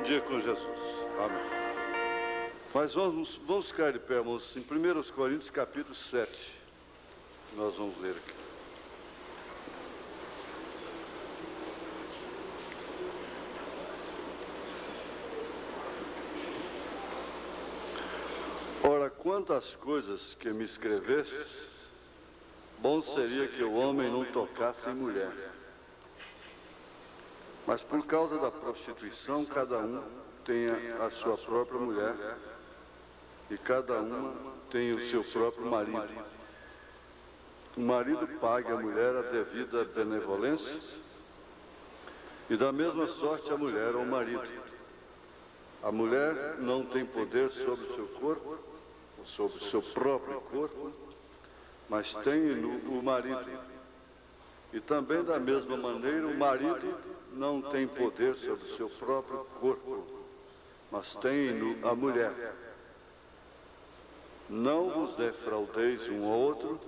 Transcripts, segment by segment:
um dia com Jesus. Amém. Mas vamos ficar de pé, irmãos, em 1 Coríntios capítulo 7, que nós vamos ler aqui. Ora, quantas coisas que me escrevestes, bom seria que o homem não tocasse em mulher. Mas por causa da prostituição, cada um tenha a sua própria mulher, e cada uma tem o seu próprio marido. O marido pague à mulher a devida benevolência, e da mesma sorte a mulher ao marido. A mulher não tem poder sobre o seu corpo, ou sobre o seu próprio corpo, mas tem o marido. E também da mesma maneira o marido não tem poder sobre o seu próprio corpo, mas tem a mulher. Não vos defraudeis um ao outro,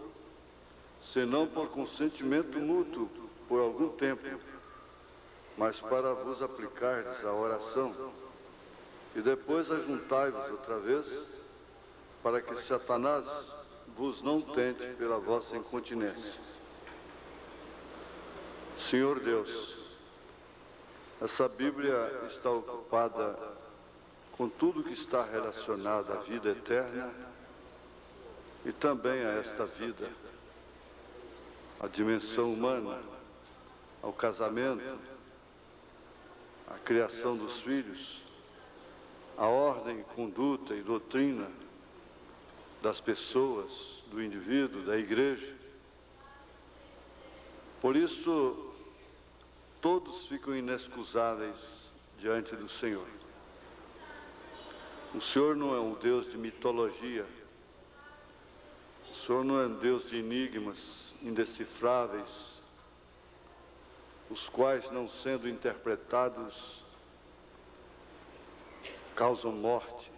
senão por consentimento mútuo, por algum tempo, mas para vos aplicardes à oração, e depois ajuntai-vos outra vez, para que Satanás vos não tente pela vossa incontinência. Senhor Deus, essa Bíblia está ocupada com tudo que está relacionado à vida eterna e também a esta vida, à dimensão humana, ao casamento, à criação dos filhos, à ordem, conduta e doutrina das pessoas, do indivíduo, da igreja. Por isso, todos ficam inexcusáveis diante do Senhor. O Senhor não é um Deus de mitologia. O Senhor não é um Deus de enigmas indecifráveis, os quais, não sendo interpretados, causam morte.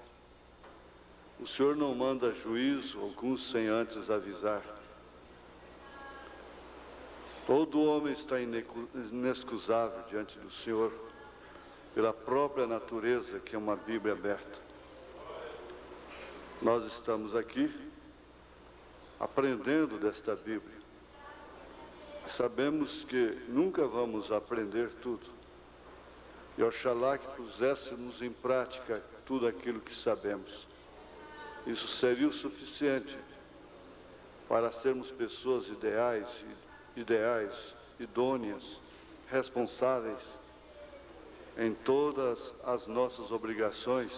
O Senhor não manda juízo algum sem antes avisar. Todo homem está inexcusável diante do Senhor, pela própria natureza, que é uma Bíblia aberta. Nós estamos aqui aprendendo desta Bíblia. Sabemos que nunca vamos aprender tudo. E oxalá que puséssemos em prática tudo aquilo que sabemos. Isso seria o suficiente para sermos pessoas ideais, idôneas, responsáveis em todas as nossas obrigações,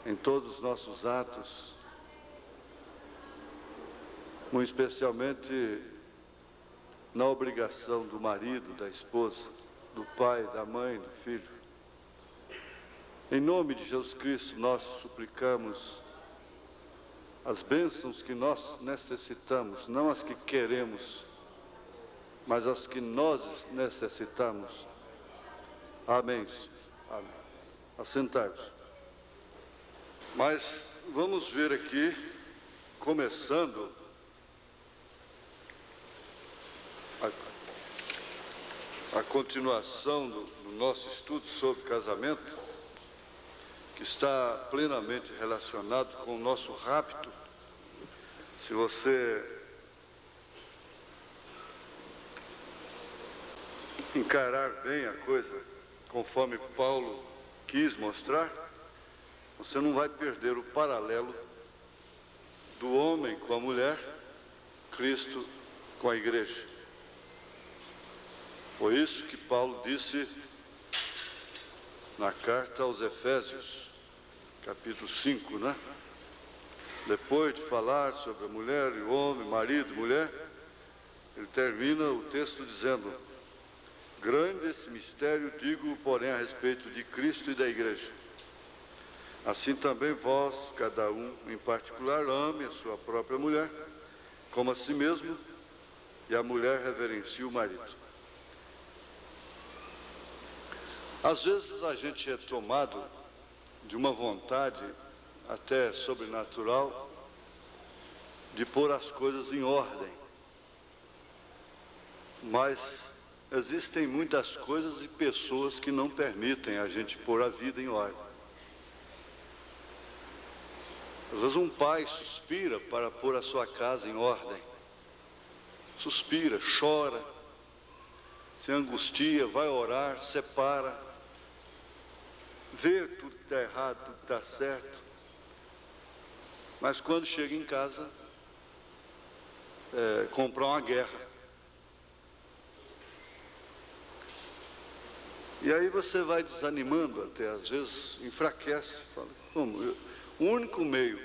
em todos os nossos atos, muito especialmente na obrigação do marido, da esposa, do pai, da mãe, do filho. Em nome de Jesus Cristo, nós suplicamos as bênçãos que nós necessitamos, não as que queremos, mas as que nós necessitamos. Amém. Amém. Assentai-vos. Mas vamos ver aqui, começando a continuação do nosso estudo sobre casamento, que está plenamente relacionado com o nosso rapto. Se você encarar bem a coisa, conforme Paulo quis mostrar, você não vai perder o paralelo do homem com a mulher, Cristo com a igreja. Foi isso que Paulo disse na carta aos Efésios, capítulo 5, né? Depois de falar sobre a mulher e o homem, marido e mulher, ele termina o texto dizendo: grande esse mistério, digo, porém, a respeito de Cristo e da igreja. Assim também vós, cada um em particular, ame a sua própria mulher, como a si mesmo, e a mulher reverencie o marido. Às vezes a gente é tomado de uma vontade até sobrenatural de pôr as coisas em ordem, mas existem muitas coisas e pessoas que não permitem a gente pôr a vida em ordem. Às vezes um pai suspira para pôr a sua casa em ordem. Suspira, chora, se angustia, vai orar, separa, vê tudo que está errado, tudo que está certo. Mas quando chega em casa, compra uma guerra. E aí você vai desanimando até, às vezes enfraquece. Fala, como? O único meio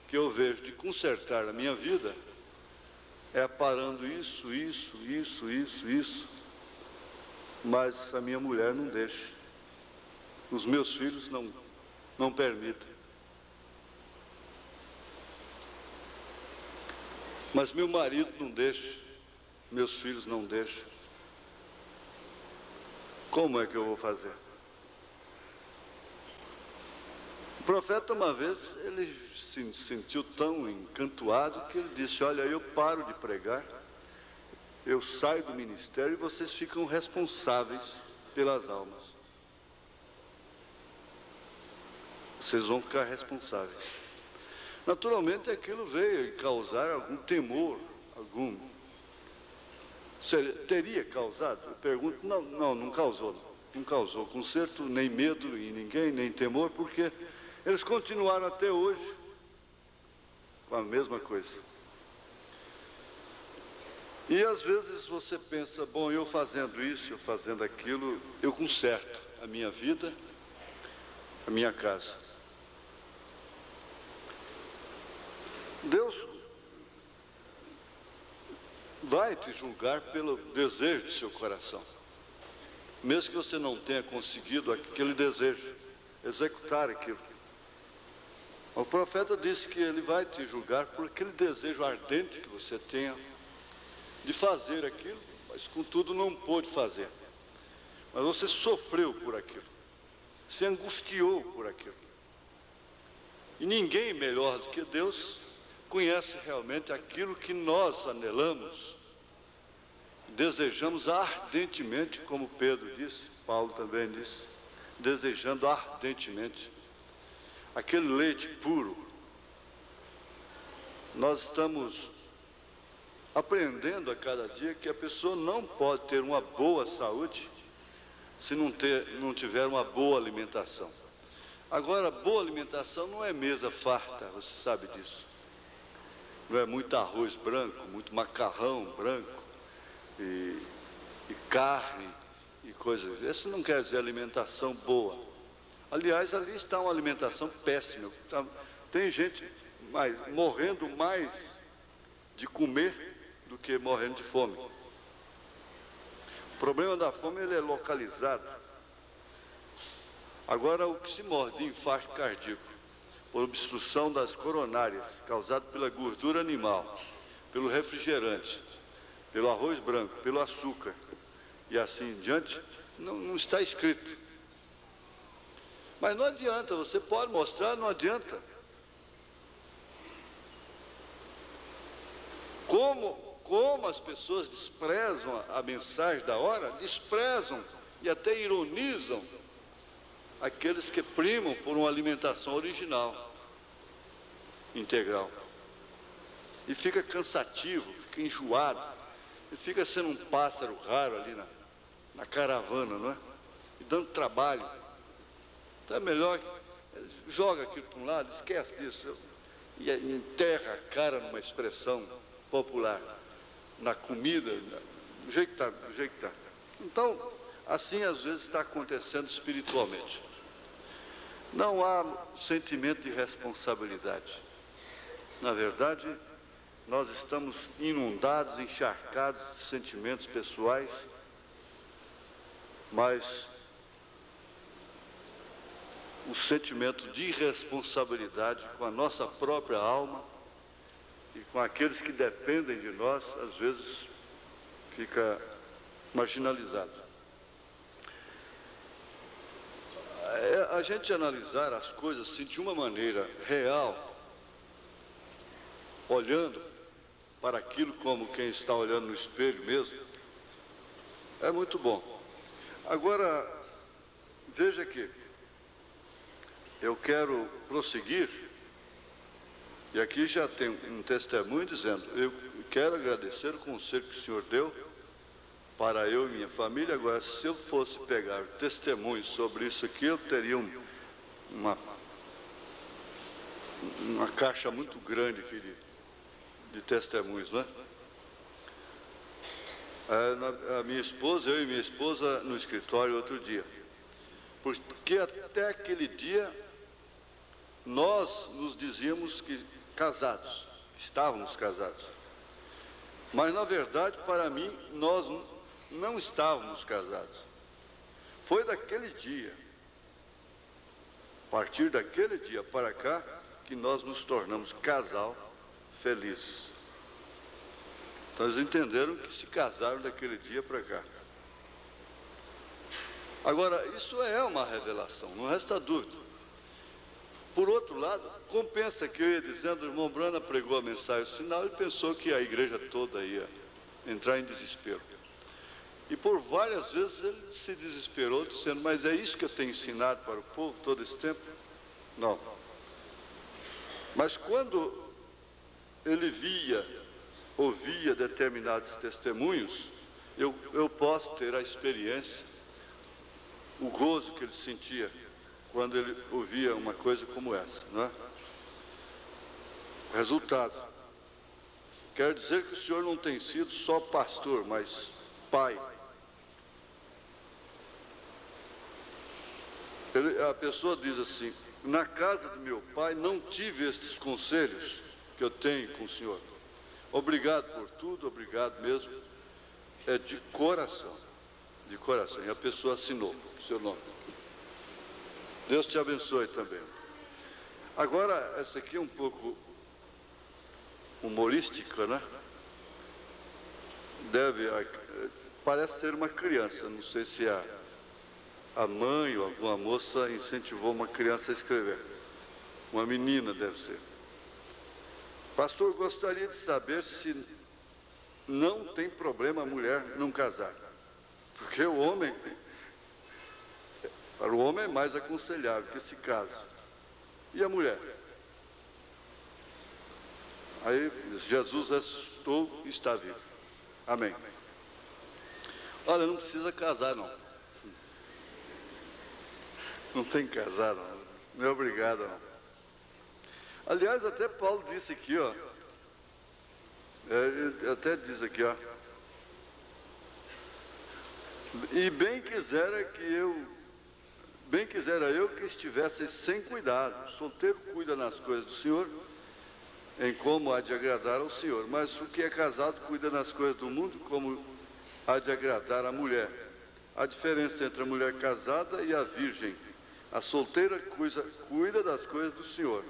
que eu vejo de consertar a minha vida é aparando isso, mas a minha mulher não deixa. Os meus filhos não permitem. Mas meu marido não deixa, meus filhos não deixam. Como é que eu vou fazer? O profeta, uma vez, ele se sentiu tão encantuado que ele disse, olha, eu paro de pregar, eu saio do ministério e vocês ficam responsáveis pelas almas. Vocês vão ficar responsáveis. Naturalmente, aquilo veio causar algum temor, teria causado? Eu pergunto, não causou. Não causou conserto, nem medo em ninguém, nem temor, porque eles continuaram até hoje com a mesma coisa. E às vezes você pensa, bom, eu fazendo isso, eu fazendo aquilo, eu conserto a minha vida, a minha casa. Deus vai te julgar pelo desejo do seu coração. Mesmo que você não tenha conseguido aquele desejo, executar aquilo. O profeta disse que ele vai te julgar por aquele desejo ardente que você tenha de fazer aquilo, mas contudo não pôde fazer. Mas você sofreu por aquilo, se angustiou por aquilo. E ninguém melhor do que Deus conhece realmente aquilo que nós anelamos, desejamos ardentemente, como Pedro disse, Paulo também disse, desejando ardentemente aquele leite puro. Nós estamos aprendendo a cada dia que a pessoa não pode ter uma boa saúde se não tiver uma boa alimentação. Agora, boa alimentação não é mesa farta, você sabe disso. Não é muito arroz branco, muito macarrão branco e carne e coisas. Isso não quer dizer alimentação boa. Aliás, ali está uma alimentação péssima. Tem gente morrendo mais de comer do que morrendo de fome. O problema da fome, ele é localizado. Agora, o que se morre de infarto cardíaco por obstrução das coronárias, causado pela gordura animal, pelo refrigerante, pelo arroz branco, pelo açúcar e assim em diante, não está escrito. Mas não adianta, você pode mostrar, não adianta. Como as pessoas desprezam a mensagem da hora, desprezam e até ironizam aqueles que primam por uma alimentação original, integral. E fica cansativo, fica enjoado, e fica sendo um pássaro raro ali na caravana, não é? E dando trabalho. Então é melhor, joga aquilo para um lado, esquece disso, e enterra a cara numa expressão popular, na comida, do jeito que está. Então, assim às vezes está acontecendo espiritualmente. Não há sentimento de responsabilidade. Na verdade, nós estamos inundados, encharcados de sentimentos pessoais, mas o sentimento de irresponsabilidade com a nossa própria alma e com aqueles que dependem de nós, às vezes fica marginalizado. A gente analisar as coisas assim, de uma maneira real, olhando para aquilo como quem está olhando no espelho mesmo, É muito bom. Agora, veja que eu quero prosseguir, e aqui já tem um testemunho dizendo, eu quero agradecer o conselho que o senhor deu para eu e minha família. Agora, se eu fosse pegar testemunhos sobre isso aqui, eu teria uma caixa muito grande aqui de testemunhos, né? A minha esposa, eu e minha esposa no escritório outro dia, porque até aquele dia nós nos dizíamos que casados, estávamos casados, mas na verdade para mim nós não estávamos casados. Foi daquele dia, a partir daquele dia para cá, que nós nos tornamos casal feliz. Então eles entenderam que se casaram daquele dia para cá. Agora, isso é uma revelação, não resta dúvida. Por outro lado, compensa que eu ia dizendo, o irmão Brana pregou a mensagem final e pensou que a igreja toda ia entrar em desespero. E por várias vezes ele se desesperou, dizendo, mas é isso que eu tenho ensinado para o povo todo esse tempo? Não. Mas quando ele ouvia determinados testemunhos, eu posso ter a experiência, o gozo que ele sentia quando ele ouvia uma coisa como essa, não é? Resultado, quero dizer que o senhor não tem sido só pastor, mas pai. A pessoa diz assim, na casa do meu pai não tive estes conselhos que eu tenho com o senhor. Obrigado por tudo, obrigado mesmo. É de coração, de coração. E a pessoa assinou o seu nome. Deus te abençoe também. Agora, essa aqui é um pouco humorística, né? Parece ser uma criança, não sei se a mãe ou alguma moça incentivou uma criança a escrever. Uma menina deve ser. Pastor, gostaria de saber se não tem problema a mulher não casar. Porque para o homem é mais aconselhável que se case. E a mulher? Aí Jesus ressuscitou e está vivo. Amém. Olha, não precisa casar não. Não tem que casar não. Não é obrigado não. Aliás, até Paulo disse aqui, ó. Até diz aqui, ó. E bem quisera eu que estivesse sem cuidado. O solteiro cuida nas coisas do Senhor, em como há de agradar ao Senhor. Mas o que é casado cuida nas coisas do mundo, como há de agradar a mulher. A diferença entre a mulher casada e a virgem. A solteira cuida das coisas do Senhor,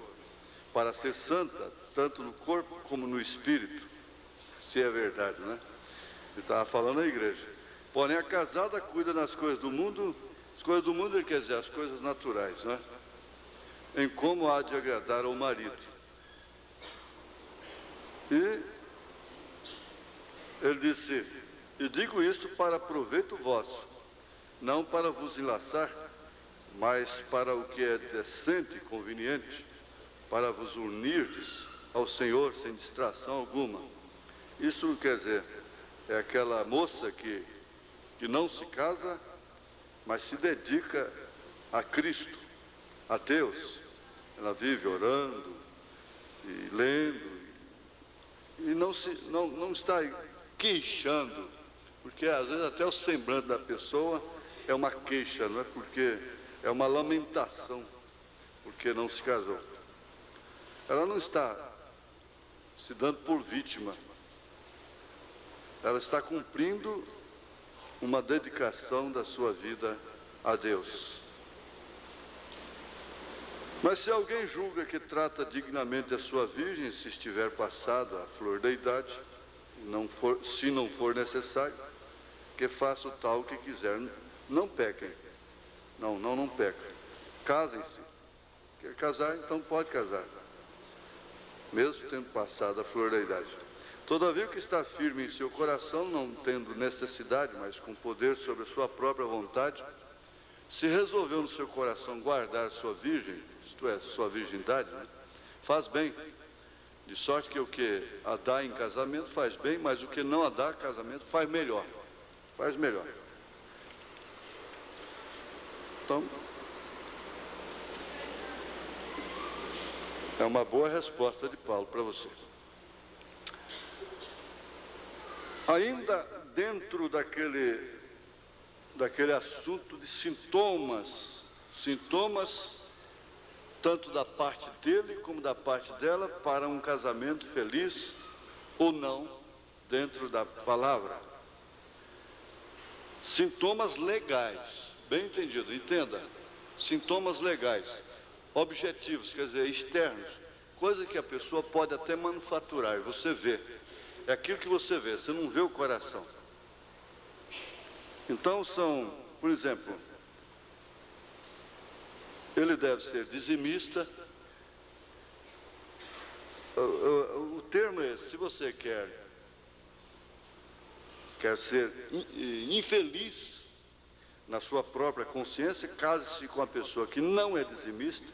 para ser santa, tanto no corpo como no espírito, se é verdade, né? Ele estava falando à igreja. Porém, a casada cuida das coisas do mundo, as coisas do mundo, ele quer dizer, as coisas naturais, né? Em como há de agradar ao marido. E ele disse, e digo isto para proveito vosso, não para vos enlaçar, mas para o que é decente e conveniente, para vos unirdes ao Senhor sem distração alguma. Isso quer dizer, é aquela moça que não se casa, mas se dedica a Cristo, a Deus. Ela vive orando e lendo, e não está queixando, porque às vezes até o semblante da pessoa é uma queixa, não é? Porque é uma lamentação, porque não se casou. Ela não está se dando por vítima. Ela está cumprindo uma dedicação da sua vida a Deus. Mas se alguém julga que trata dignamente a sua virgem, se estiver passada a flor da idade, se não for necessário, que faça o tal que quiser. Não pequem. Não pequem. Casem-se. Quer casar, então pode casar, mesmo tendo passado a flor da idade. Todavia, o que está firme em seu coração, não tendo necessidade, mas com poder sobre a sua própria vontade, se resolveu no seu coração guardar sua virgem, isto é, sua virgindade, né? Faz bem, de sorte que o que a dá em casamento faz bem, mas o que não a dá em casamento faz melhor. Faz melhor. Então, é uma boa resposta de Paulo para você. Ainda dentro daquele assunto de sintomas tanto da parte dele como da parte dela, para um casamento feliz ou não, dentro da palavra. Sintomas legais, bem entendido, entenda, sintomas legais, objetivos, quer dizer, externos, coisa que a pessoa pode até manufaturar, você vê, é aquilo que você vê, você não vê o coração. Então são, por exemplo, ele deve ser dizimista. O termo é, se você quer ser infeliz na sua própria consciência, case-se com uma pessoa que não é dizimista,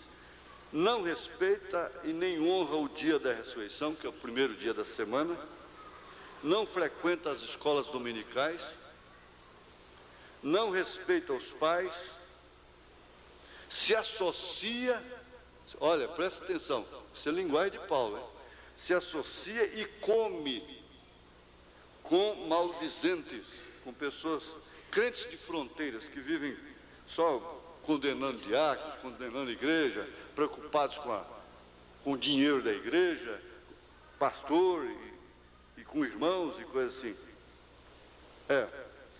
não respeita e nem honra o dia da ressurreição, que é o primeiro dia da semana, não frequenta as escolas dominicais, não respeita os pais, se associa, olha, presta atenção, isso é linguagem de Paulo, hein? Se associa e come com maldizentes, com pessoas, crentes de fronteiras, que vivem só condenando diáconos, condenando a igreja, preocupados com o dinheiro da igreja, pastor e com irmãos e coisas assim.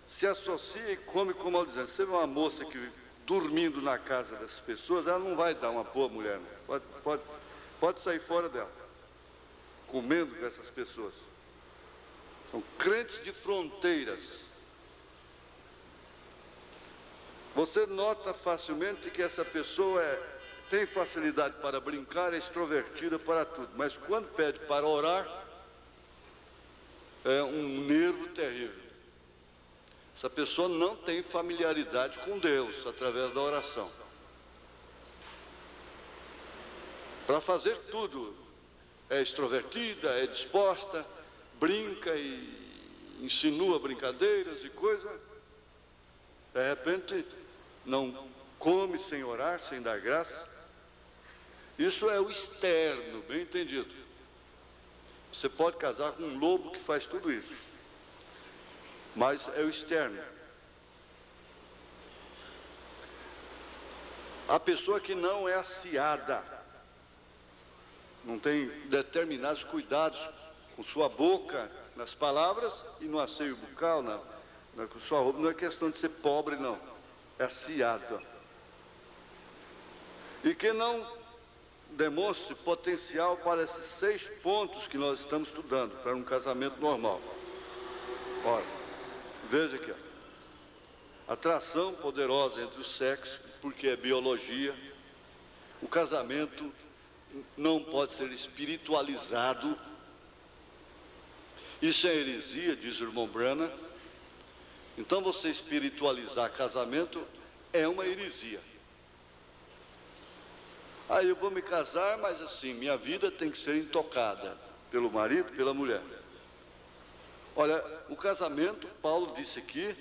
Se associa e come com maldizentes. Você vê uma moça que dormindo na casa dessas pessoas, ela não vai dar uma boa mulher, não. Pode sair fora dela, comendo com essas pessoas. São crentes de fronteiras. Você nota facilmente que essa pessoa tem facilidade para brincar, é extrovertida para tudo, mas quando pede para orar, é um nervo terrível. Essa pessoa não tem familiaridade com Deus através da oração. Para fazer tudo, é extrovertida, é disposta, brinca e insinua brincadeiras e coisa. De repente, não come sem orar, sem dar graça. Isso é o externo, bem entendido. Você pode casar com um lobo que faz tudo isso, mas é o externo. A pessoa que não é aciada, não tem determinados cuidados com sua boca, nas palavras e no asseio bucal, com sua roupa, não é questão de ser pobre, não, é aciada. E que não demonstre potencial para esses 6 pontos que nós estamos estudando, para um casamento normal. Olha, veja aqui, ó. Atração poderosa entre os sexos, porque é biologia. O casamento não pode ser espiritualizado. Isso é heresia, diz o irmão Branham. Então você espiritualizar casamento é uma heresia. Aí eu vou me casar, mas assim, minha vida tem que ser intocada pelo marido, pela mulher. Olha, o casamento, Paulo disse aqui,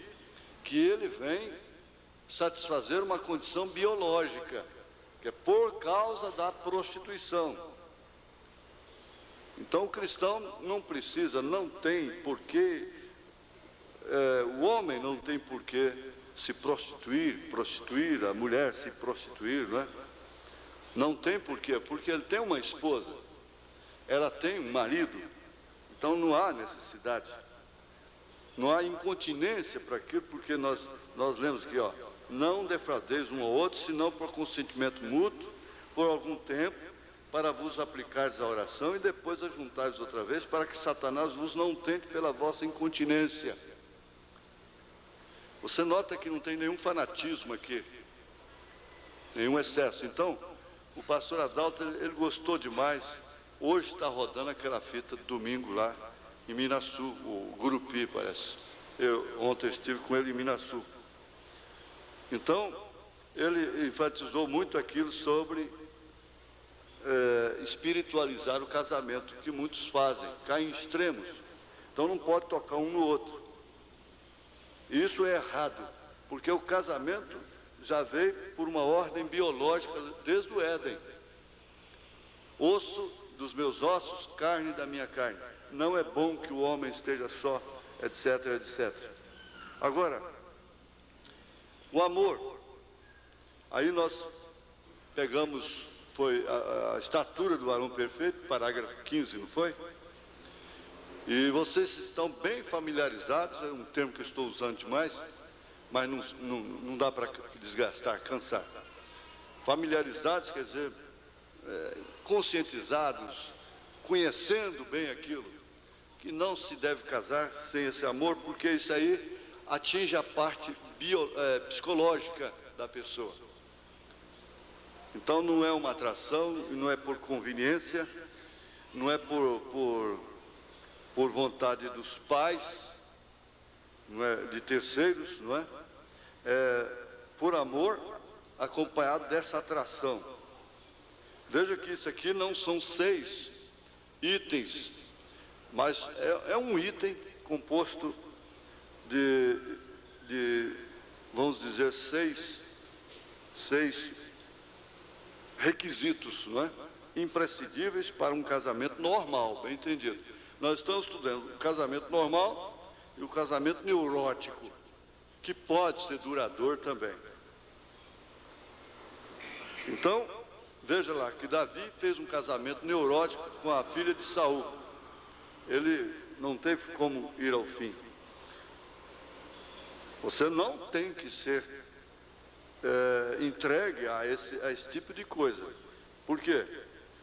que ele vem satisfazer uma condição biológica, que é por causa da prostituição. Então o cristão não precisa, não tem porquê, o homem não tem porquê se prostituir, a mulher se prostituir, não é? Não tem porquê, porque ele tem uma esposa, ela tem um marido, então não há necessidade, não há incontinência para aquilo, porque nós lemos aqui, ó, não defraudeis um ao outro, senão por consentimento mútuo, por algum tempo, para vos aplicardes a oração e depois ajuntares outra vez, para que Satanás vos não tente pela vossa incontinência. Você nota que não tem nenhum fanatismo aqui, nenhum excesso. Então, o pastor Adalto, ele gostou demais. Hoje está rodando aquela fita de domingo lá, em Minaçu, o Gurupi, parece. Eu ontem estive com ele em Minaçu. Então, ele enfatizou muito aquilo sobre espiritualizar o casamento, que muitos fazem, caem em extremos. Então não pode tocar um no outro. E isso é errado, porque o casamento já veio por uma ordem biológica desde o Éden. Osso dos meus ossos, carne da minha carne. Não é bom que o homem esteja só, etc, etc. Agora, o amor. Aí nós pegamos, foi a estatura do varão perfeito, parágrafo 15, não foi? E vocês estão bem familiarizados, é um termo que eu estou usando demais, mas não dá para desgastar, cansar. Familiarizados quer dizer conscientizados, conhecendo bem aquilo, que não se deve casar sem esse amor, porque isso aí atinge a parte psicológica da pessoa. Então não é uma atração, não é por conveniência, não é por vontade dos pais, não é de terceiros, não é? É por amor acompanhado dessa atração. Veja que isso aqui não são 6 itens, mas é um item composto de vamos dizer, 6 requisitos, não é? Imprescindíveis para um casamento normal, bem entendido. Nós estamos estudando o casamento normal e o casamento neurótico, que pode ser duradouro também. Então, veja lá, que Davi fez um casamento neurótico com a filha de Saul. Ele não teve como ir ao fim. Você não tem que ser entregue a esse tipo de coisa. Por quê?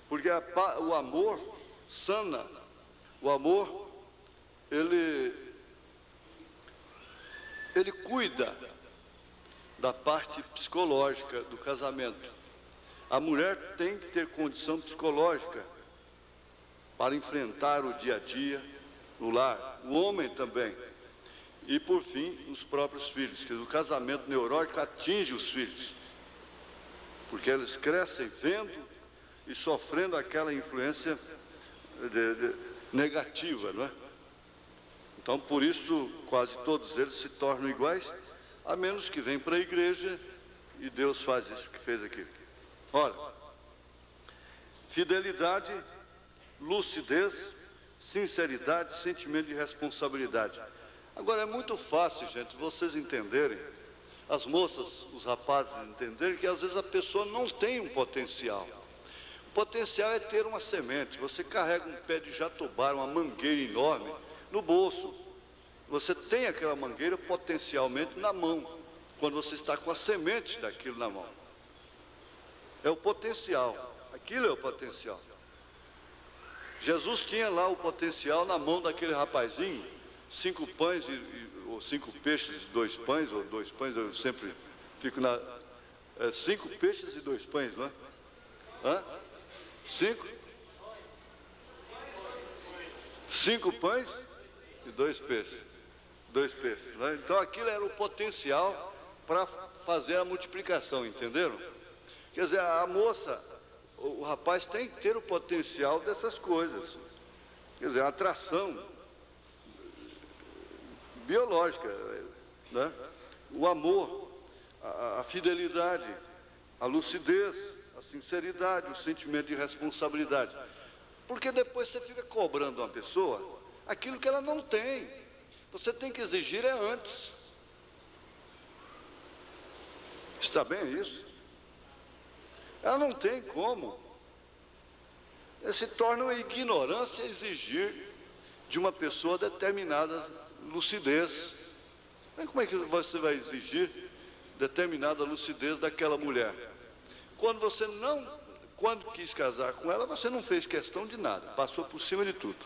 Porque o amor sana. O amor, ele cuida da parte psicológica do casamento. A mulher tem que ter condição psicológica para enfrentar o dia a dia no lar. O homem também. E, por fim, os próprios filhos. Que o casamento neurótico atinge os filhos. Porque eles crescem vendo e sofrendo aquela influência negativa, não é? Então, por isso, quase todos eles se tornam iguais, a menos que venham para a igreja e Deus faz isso que fez aqui. Ora, fidelidade, lucidez, sinceridade, sentimento de responsabilidade. Agora, é muito fácil, gente, vocês entenderem, as moças, os rapazes entenderem que às vezes a pessoa não tem um potencial. O potencial é ter uma semente. Você carrega um pé de jatobá, uma mangueira enorme, no bolso. Você tem aquela mangueira potencialmente na mão, quando você está com a semente daquilo na mão. É o potencial, aquilo é o potencial. Jesus tinha lá o potencial na mão daquele rapazinho, 5 pães ou 5 peixes e 2 pães, ou 2 pães, eu sempre fico na... 5 peixes e 2 pães, não é? Hã? 5 pães e 2 peixes. 2 peixes, né? Então aquilo era o potencial para fazer a multiplicação, entenderam? Quer dizer, a moça, o rapaz tem que ter o potencial dessas coisas. Quer dizer, a atração biológica, né? O amor, a fidelidade, a lucidez, a sinceridade, o sentimento de responsabilidade. Porque depois você fica cobrando uma pessoa aquilo que ela não tem. Você tem que exigir antes. Está bem isso? Ela não tem como. Se torna uma ignorância exigir de uma pessoa determinada lucidez. Como é que você vai exigir determinada lucidez daquela mulher? Quando quis casar com ela, você não fez questão de nada, passou por cima de tudo.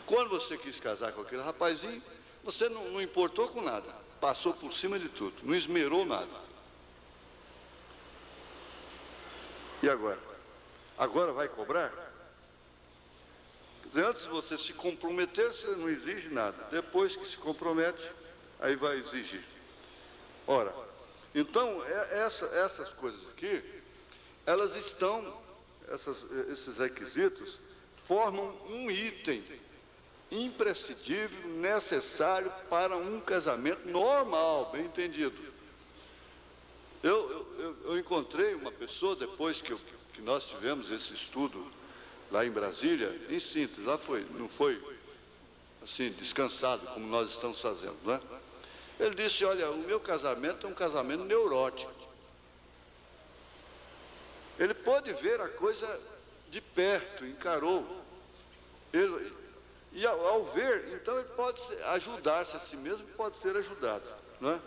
Quando você quis casar com aquele rapazinho, você não importou com nada, passou por cima de tudo, não esmerou nada. E agora? Agora vai cobrar? Antes de você se comprometer, você não exige nada. Depois que se compromete, aí vai exigir. Ora, então, essas coisas aqui, elas estão, esses requisitos, formam um item imprescindível, necessário para um casamento normal, bem entendido. Eu encontrei uma pessoa, depois que nós tivemos esse estudo lá em Brasília, em síntese, lá não foi assim, descansado, como nós estamos fazendo, não é? Ele disse, olha, o meu casamento é um casamento neurótico. Ele pôde ver a coisa de perto, encarou. E ao ver, então ele pode ajudar-se a si mesmo, pode ser ajudado, não é?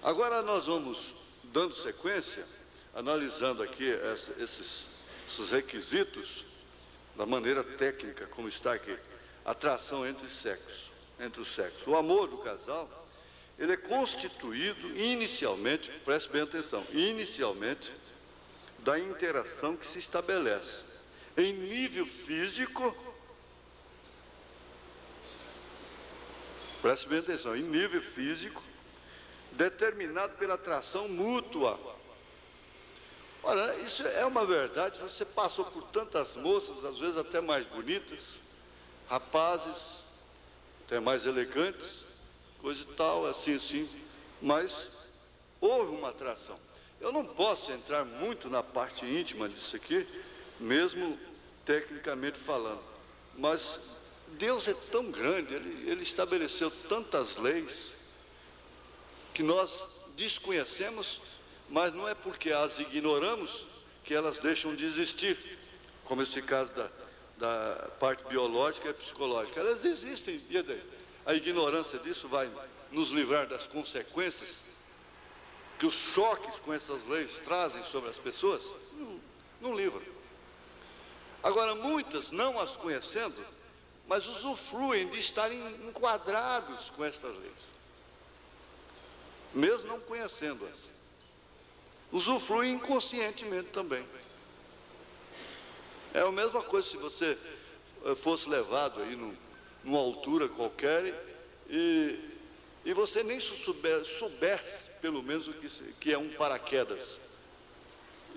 Agora nós vamos dando sequência, analisando aqui esses requisitos, da maneira técnica, como está aqui, atração entre os sexos. O amor do casal, ele é constituído inicialmente, preste bem atenção, inicialmente, da interação que se estabelece em nível físico, preste bem atenção, em nível físico, determinado pela atração mútua. Ora, isso é uma verdade, você passou por tantas moças, às vezes até mais bonitas, rapazes, até mais elegantes, coisa e tal, assim, mas houve uma atração. Eu não posso entrar muito na parte íntima disso aqui, mesmo tecnicamente falando, mas Deus é tão grande, Ele estabeleceu tantas leis que nós desconhecemos, mas não é porque as ignoramos que elas deixam de existir, como esse caso da parte biológica e psicológica. Elas existem, e daí? A ignorância disso vai nos livrar das consequências que os choques com essas leis trazem sobre as pessoas? Não livra. Agora, muitas, não as conhecendo, mas usufruem de estarem enquadrados com essas leis, mesmo não conhecendo-as. Usufruem inconscientemente também. É a mesma coisa se você fosse levado aí numa altura qualquer e você nem soubesse, pelo menos, o que é um paraquedas.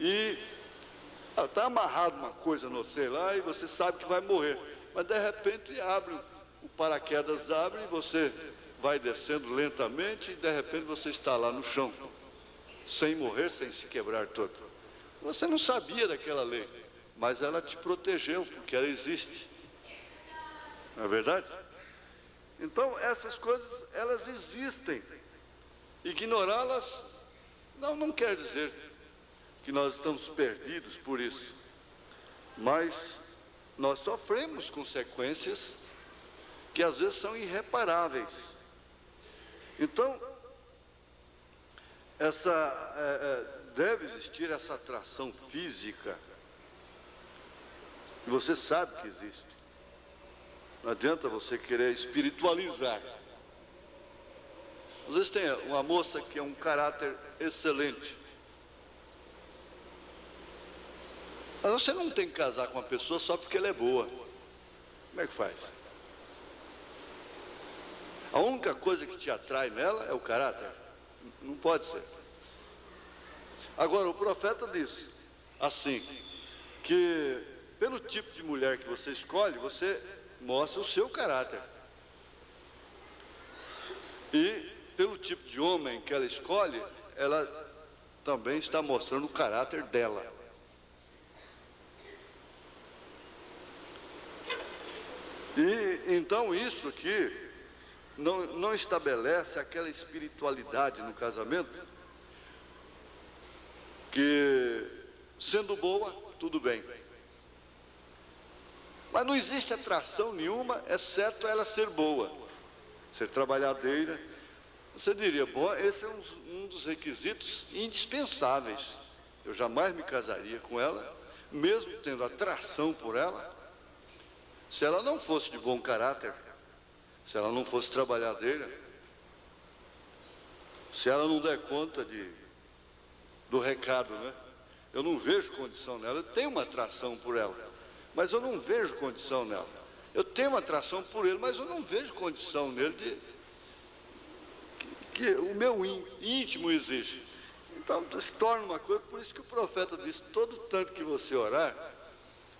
E está amarrado uma coisa no sei lá e você sabe que vai morrer. Mas de repente o paraquedas abre e você vai descendo lentamente e de repente você está lá no chão, sem morrer, sem se quebrar todo. Você não sabia daquela lei, mas ela te protegeu, porque ela existe. Não é verdade? Então, essas coisas, elas existem. Ignorá-las não quer dizer que nós estamos perdidos por isso, mas nós sofremos consequências que às vezes são irreparáveis. Então, deve existir essa atração física, que você sabe que existe. Não adianta você querer espiritualizar. Às vezes tem uma moça que é um caráter excelente. Mas você não tem que casar com uma pessoa só porque ela é boa. Como é que faz? A única coisa que te atrai nela é o caráter. Não pode ser. Agora, o profeta disse assim, que pelo tipo de mulher que você escolhe, você mostra o seu caráter. E pelo tipo de homem que ela escolhe, ela também está mostrando o caráter dela. E então isso aqui não estabelece aquela espiritualidade no casamento, que sendo boa, tudo bem. Mas não existe atração nenhuma, exceto ela ser boa, ser trabalhadeira. Você diria, bom, esse é um dos requisitos indispensáveis. Eu jamais me casaria com ela, mesmo tendo atração por ela, se ela não fosse de bom caráter, se ela não fosse trabalhadeira, se ela não der conta do recado, né? Eu não vejo condição nela, eu tenho uma atração por ela, mas eu não vejo condição nela. Eu tenho uma atração por ele, mas eu não vejo condição nele que o meu íntimo exige. Então, se torna uma coisa, por isso que o profeta disse, todo tanto que você orar,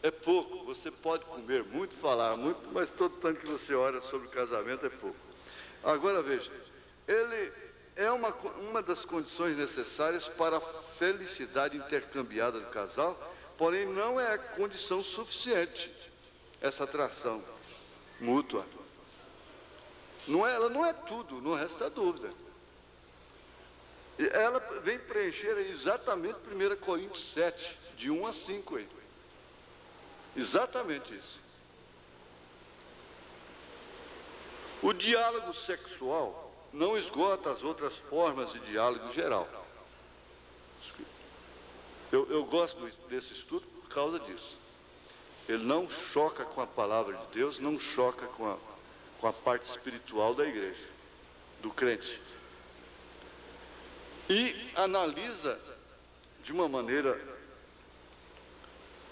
é pouco. Você pode comer muito, falar muito, mas todo tanto que você ora sobre o casamento é pouco. Agora, veja, ele é uma das condições necessárias para a felicidade intercambiada do casal, porém não é a condição suficiente, essa atração mútua. Ela não é tudo, não resta dúvida. E ela vem preencher exatamente 1 Coríntios 7, de 1 a 5. Aí. Exatamente isso. O diálogo sexual não esgota as outras formas de diálogo geral. Eu gosto desse estudo por causa disso. Ele não choca com a palavra de Deus, não choca com a parte espiritual da igreja, do crente. E analisa de uma maneira,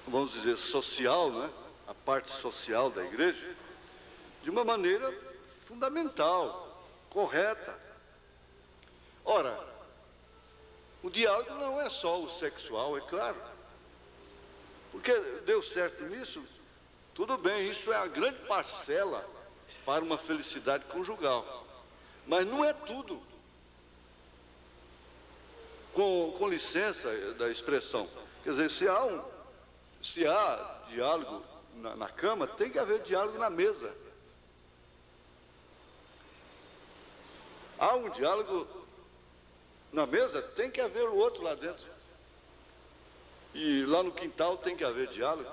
vamos dizer, social, né? A parte social da igreja, de uma maneira fundamental, correta. Ora, o diálogo não é só o sexual, é claro. Porque deu certo nisso, tudo bem, isso é a grande parcela para uma felicidade conjugal. Mas não é tudo. Com licença da expressão. Quer dizer, se há diálogo na cama, tem que haver diálogo na mesa. Há um diálogo na mesa, tem que haver o outro lá dentro. E lá no quintal tem que haver diálogo.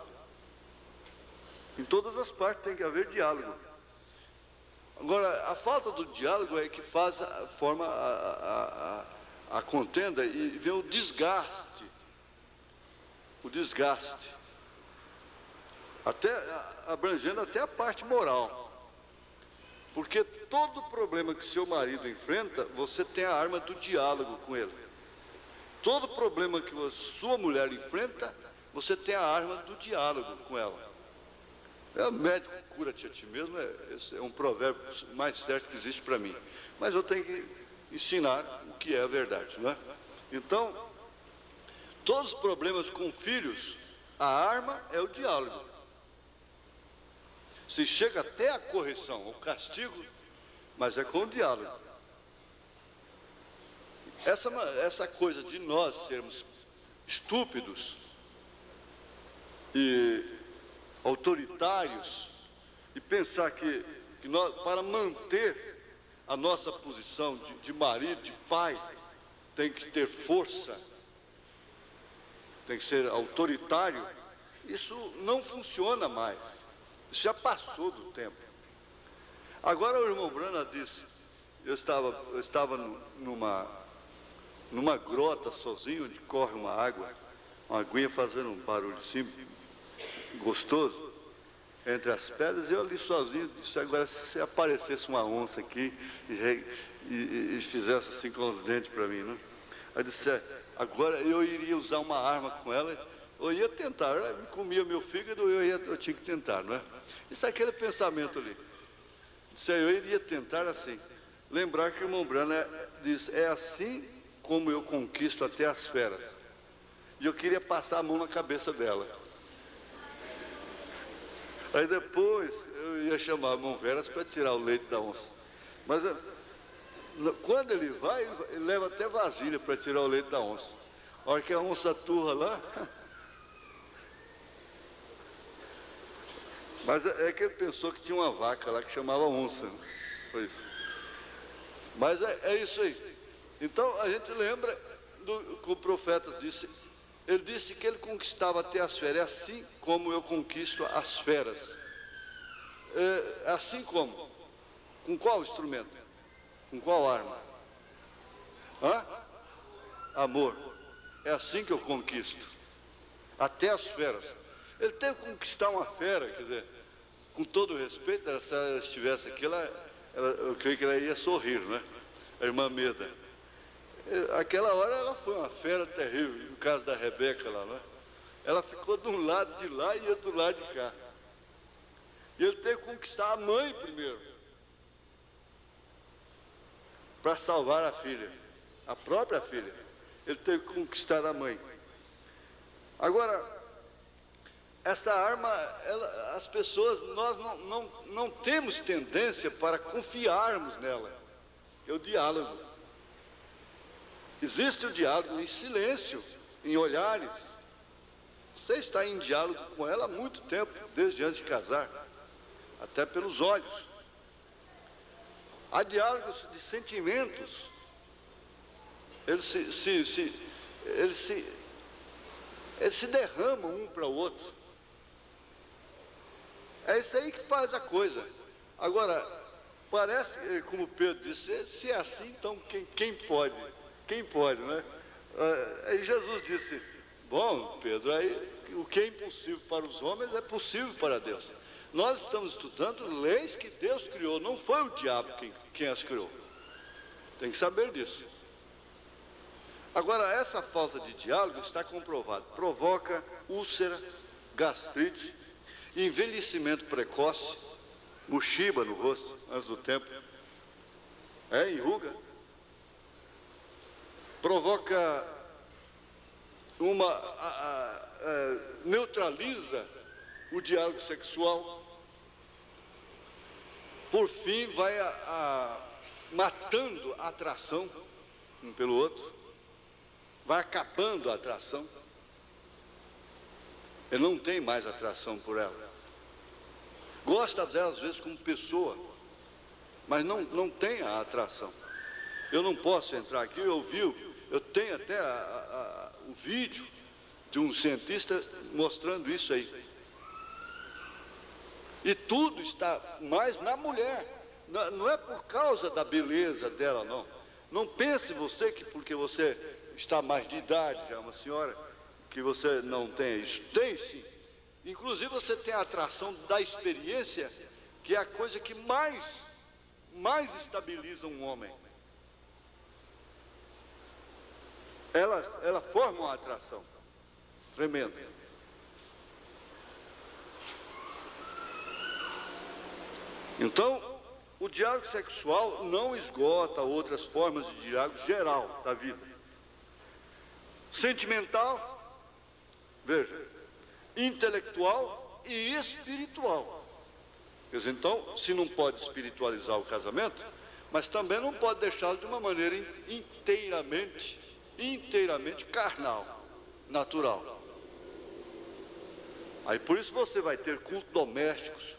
Em todas as partes tem que haver diálogo. Agora, a falta do diálogo é que forma a contenda e vem o desgaste. O desgaste. Até abrangendo até a parte moral. Porque todo problema que seu marido enfrenta, você tem a arma do diálogo com ele. Todo problema que sua mulher enfrenta, você tem a arma do diálogo com ela. O médico cura-te a ti mesmo, esse é um provérbio mais certo que existe para mim. Mas eu tenho que ensinar o que é a verdade, não é? Então, todos os problemas com filhos, a arma é o diálogo. Se chega até a correção, o castigo, mas é com o diálogo. Essa coisa de nós sermos estúpidos e autoritários e pensar que nós, para manter a nossa posição de marido, de pai, tem que ter força, tem que ser autoritário, isso não funciona mais. Isso já passou do tempo. Agora o irmão Brana disse, eu estava numa grota sozinho, onde corre uma água, uma aguinha fazendo um barulho assim, gostoso, entre as pedras, e eu ali sozinho, disse, agora se aparecesse uma onça aqui e fizesse assim com os dentes para mim, né? Aí disse, agora eu iria usar uma arma com ela, eu ia tentar, ela comia meu fígado, eu tinha que tentar, não é? Isso é aquele pensamento ali. Disse, eu iria tentar assim, lembrar que o irmão Brana disse, é assim como eu conquisto até as feras. E eu queria passar a mão na cabeça dela. Aí depois eu ia chamar a mão Veras para tirar o leite da onça. Mas quando ele vai, ele leva até vasilha para tirar o leite da onça. A hora que a onça turra lá. Mas é que ele pensou que tinha uma vaca lá que chamava onça. Foi isso. Mas é isso aí. Então a gente lembra do que o profeta disse. Ele disse que ele conquistava até as feras, é assim como eu conquisto as feras. É assim como? Com qual instrumento? Com qual arma? Amor. É assim que eu conquisto. Até as feras. Ele tem que conquistar uma fera, quer dizer, com todo o respeito, se ela estivesse aqui, eu creio que ela ia sorrir, né? A irmã Meda. Aquela hora ela foi uma fera terrível, no caso da Rebeca lá, né? ela ficou de um lado de lá e outro lado de cá. E ele teve que conquistar a mãe primeiro, para salvar a filha, a própria filha. Ele teve que conquistar a mãe. Agora, essa arma, as pessoas, nós não temos tendência para confiarmos nela. É o diálogo. Existe o diálogo em silêncio, em olhares. Você está em diálogo com ela há muito tempo, desde antes de casar, até pelos olhos. Há diálogos de sentimentos. Eles se derramam um para o outro. É isso aí que faz a coisa. Agora, parece, como Pedro disse, se é assim, então quem pode? Quem pode, né? Aí Jesus disse, bom, Pedro, aí o que é impossível para os homens é possível para Deus. Nós estamos estudando leis que Deus criou, não foi o diabo quem as criou. Tem que saber disso. Agora, essa falta de diálogo está comprovada. Provoca úlcera, gastrite, envelhecimento precoce, mochiba no rosto antes do tempo, enruga. Provoca neutraliza o diálogo sexual. Por fim, vai matando a atração um pelo outro, vai acabando a atração. Ele não tem mais atração por ela. Gosta dela às vezes como pessoa, mas não tem a atração. Eu não posso entrar aqui, eu tenho até o vídeo de um cientista mostrando isso aí. E tudo está mais na mulher. Não é por causa da beleza dela, não. Não pense você que porque você está mais de idade, já é uma senhora, que você não tem isso. Tem sim. Inclusive você tem a atração da experiência, que é a coisa que mais estabiliza um homem. Ela forma uma atração tremenda. Então, o diálogo sexual não esgota outras formas de diálogo geral da vida. Sentimental, veja, intelectual e espiritual. Quer dizer, então, se não pode espiritualizar o casamento, mas também não pode deixá-lo de uma maneira inteiramente carnal, natural. Aí por isso você vai ter cultos domésticos.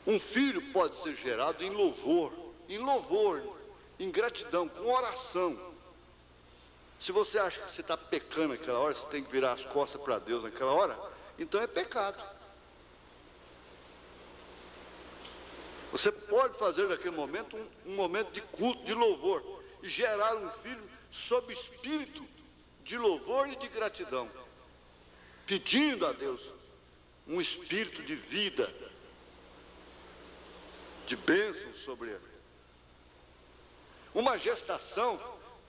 Um filho pode ser gerado em louvor, em gratidão, com oração. Se você acha que você está pecando naquela hora, você tem que virar as costas para Deus naquela hora, então é pecado. Você pode fazer naquele momento um momento de culto, de louvor, e gerar um filho sob espírito de louvor e de gratidão, pedindo a Deus um espírito de vida, de bênção sobre ele. Uma gestação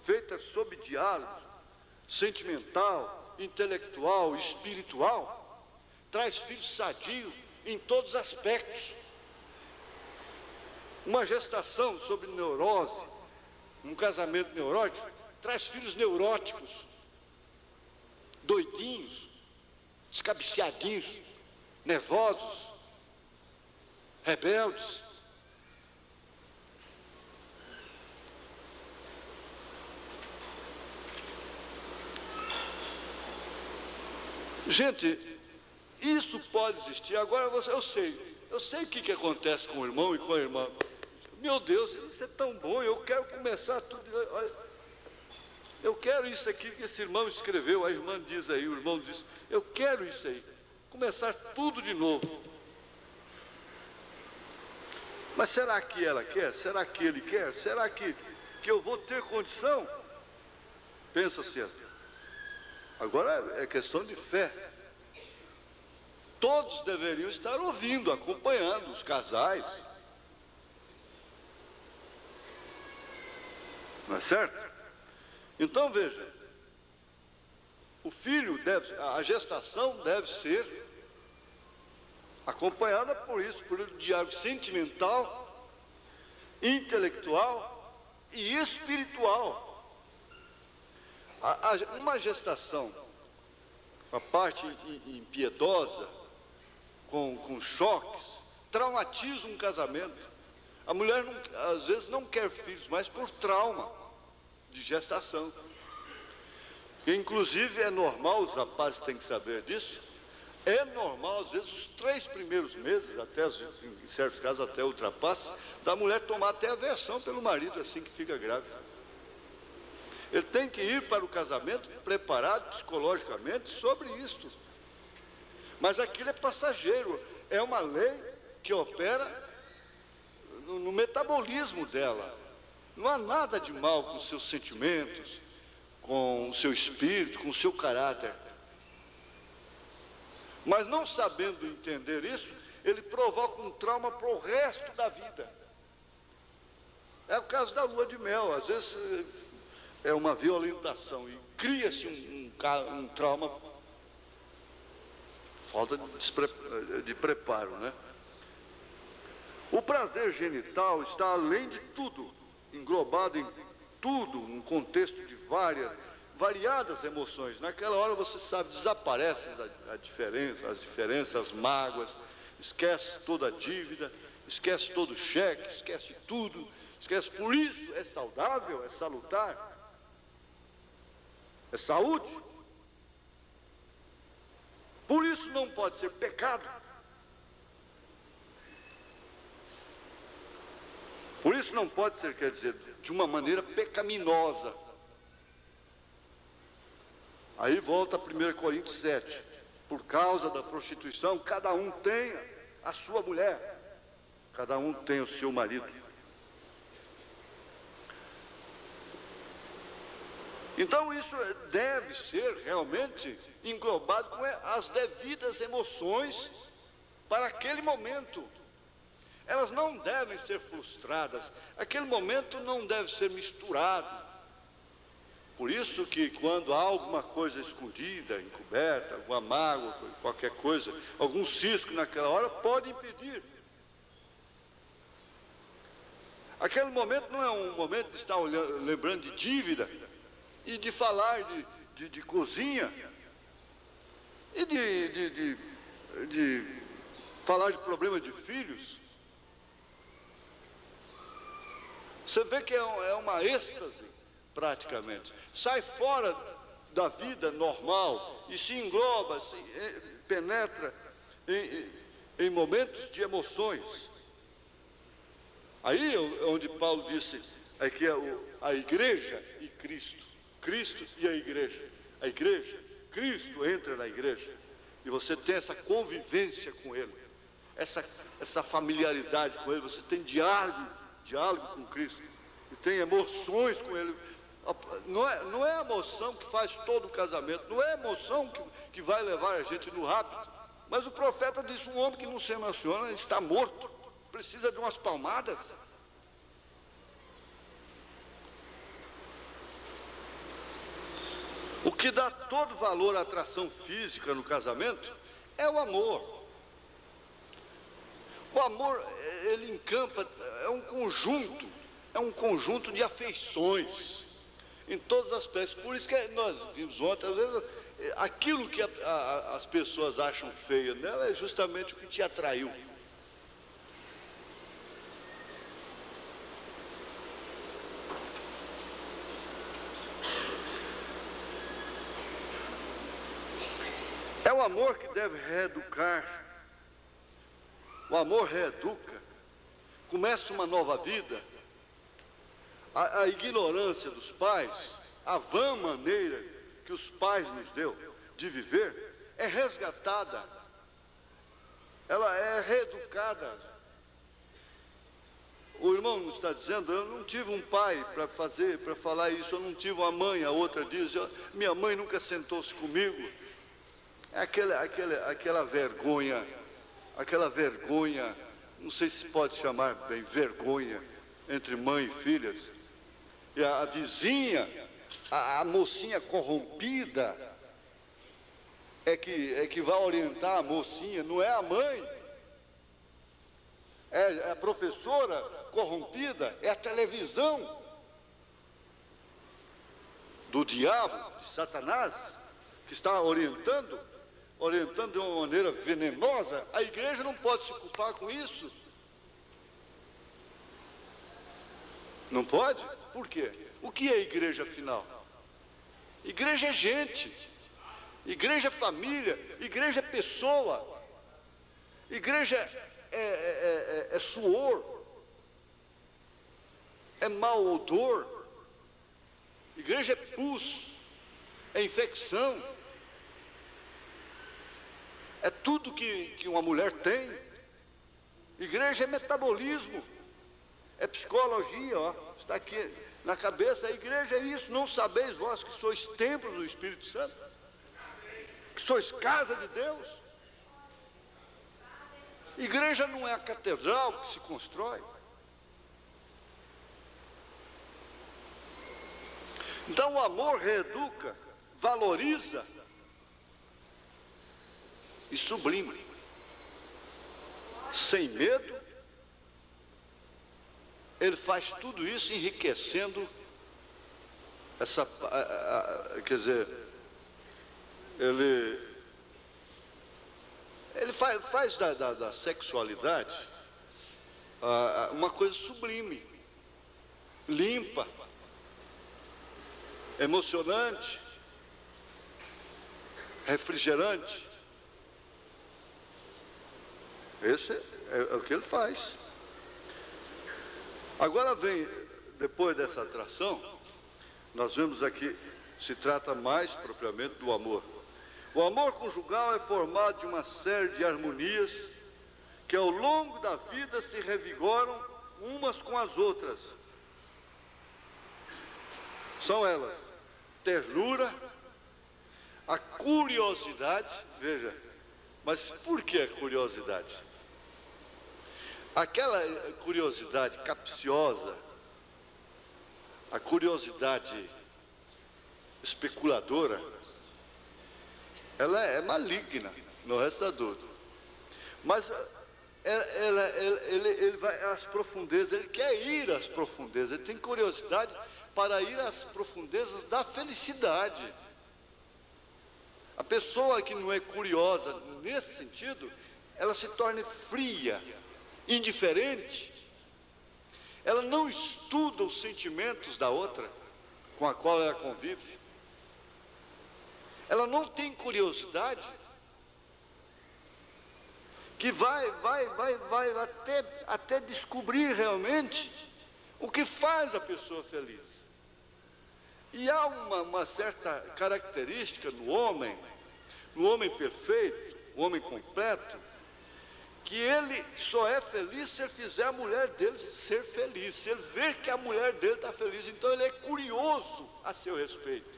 feita sob diálogo sentimental, intelectual, espiritual, traz filhos sadios em todos os aspectos. Uma gestação sobre neurose, um casamento neurótico, traz filhos neuróticos, doidinhos, descabiciadinhos, nervosos, rebeldes. Gente, isso pode existir. Agora eu sei o que acontece com o irmão e com a irmã. Meu Deus, isso é tão bom, eu quero começar tudo. Eu quero isso aqui que esse irmão escreveu, a irmã diz aí, o irmão diz, eu quero isso aí, começar tudo de novo. Mas será que ela quer? Será que ele quer? Será que eu vou ter condição? Pensa certo. Agora é questão de fé. Todos deveriam estar ouvindo, acompanhando os casais. Não é certo? Então veja, o filho a gestação deve ser acompanhada por isso, por um diálogo sentimental, intelectual e espiritual. Uma gestação, a parte impiedosa, com choques, traumatiza um casamento. A mulher, às vezes, não quer filhos, mas por trauma de gestação. E, inclusive, é normal, os rapazes têm que saber disso, é normal, às vezes, os 3 primeiros meses, até em certos casos até ultrapassa, da mulher tomar até aversão pelo marido assim que fica grávida. Ele tem que ir para o casamento preparado psicologicamente sobre isto. Mas aquilo é passageiro, é uma lei que opera no metabolismo dela. Não há nada de mal com os seus sentimentos, com o seu espírito, com o seu caráter. Mas não sabendo entender isso, ele provoca um trauma para o resto da vida. É o caso da lua de mel, às vezes é uma violentação e cria-se um trauma, falta de preparo, né? O prazer genital está além de tudo, englobado em tudo, um contexto de variadas emoções. Naquela hora, você sabe, desaparece as diferenças, as mágoas, esquece toda a dívida, esquece todo o cheque, esquece tudo, esquece. Por isso é saudável, é salutar, é saúde. Por isso não pode ser pecado. Por isso não pode ser, quer dizer, de uma maneira pecaminosa. Aí volta a 1 Coríntios 7. Por causa da prostituição, cada um tem a sua mulher, cada um tem o seu marido. Então isso deve ser realmente englobado com as devidas emoções para aquele momento. Elas não devem ser frustradas, aquele momento não deve ser misturado. Por isso que quando há alguma coisa escondida, encoberta, alguma mágoa, qualquer coisa, algum cisco naquela hora, pode impedir. Aquele momento não é um momento de estar lembrando de dívida e de falar de cozinha e de falar de problema de filhos. Você vê que é uma êxtase, praticamente. Sai fora da vida normal e se engloba, se penetra em momentos de emoções. Aí onde Paulo disse é que a igreja e Cristo, Cristo e a igreja, Cristo entra na igreja e você tem essa convivência com Ele, essa familiaridade com Ele, você tem diálogo com Cristo, e tem emoções com Ele. Não é a emoção que faz todo o casamento, não é a emoção que vai levar a gente no rapto. Mas o profeta disse: um homem que não se emociona está morto, precisa de umas palmadas. O que dá todo valor à atração física no casamento é o amor. O amor, ele encampa, é um conjunto de afeições, em todos os aspectos. Por isso que nós vimos ontem, às vezes, aquilo que as pessoas acham feio nela é justamente o que te atraiu. É o amor que deve reeducar. O amor reeduca, começa uma nova vida. A ignorância dos pais, a vã maneira que os pais nos deu de viver, é resgatada, ela é reeducada. O irmão nos está dizendo: eu não tive um pai para falar isso, eu não tive uma mãe. A outra diz: minha mãe nunca sentou-se comigo. É aquela vergonha, não sei se pode chamar bem vergonha, entre mãe e filhas. E a vizinha, a mocinha corrompida, é que vai orientar a mocinha, não é a mãe. É a professora corrompida, é a televisão do diabo, de Satanás, que está orientando de uma maneira venenosa. A igreja não pode se culpar com isso. Não pode? Por quê? O que é igreja afinal? Igreja é gente, igreja é família, igreja é pessoa, igreja é suor, é mau odor, igreja é pus, é infecção, é tudo que uma mulher tem. Igreja é metabolismo, é psicologia, ó, está aqui na cabeça. A igreja é isso. Não sabeis vós que sois templo do Espírito Santo, que sois casa de Deus? Igreja não é a catedral que se constrói. Então o amor reeduca, valoriza e sublima, sem medo. Ele faz tudo isso enriquecendo essa, quer dizer, ele faz da sexualidade uma coisa sublime, limpa, emocionante, refrigerante. Esse é o que ele faz. Agora vem, depois dessa atração, nós vemos aqui, se trata mais propriamente do amor. O amor conjugal é formado de uma série de harmonias que ao longo da vida se revigoram umas com as outras. São elas: ternura, a curiosidade. Veja, mas por que a curiosidade? Aquela curiosidade capciosa, a curiosidade especuladora, ela é maligna, não resta dúvida. Mas ele vai às profundezas, ele quer ir às profundezas, ele tem curiosidade para ir às profundezas da felicidade. A pessoa que não é curiosa nesse sentido, ela se torna fria, indiferente. Ela não estuda os sentimentos da outra com a qual ela convive. Ela não tem curiosidade que vai até descobrir realmente o que faz a pessoa feliz. E há uma certa característica no homem perfeito, o homem completo, que ele só é feliz se ele fizer a mulher dele ser feliz, se ele ver que a mulher dele está feliz, então ele é curioso a seu respeito.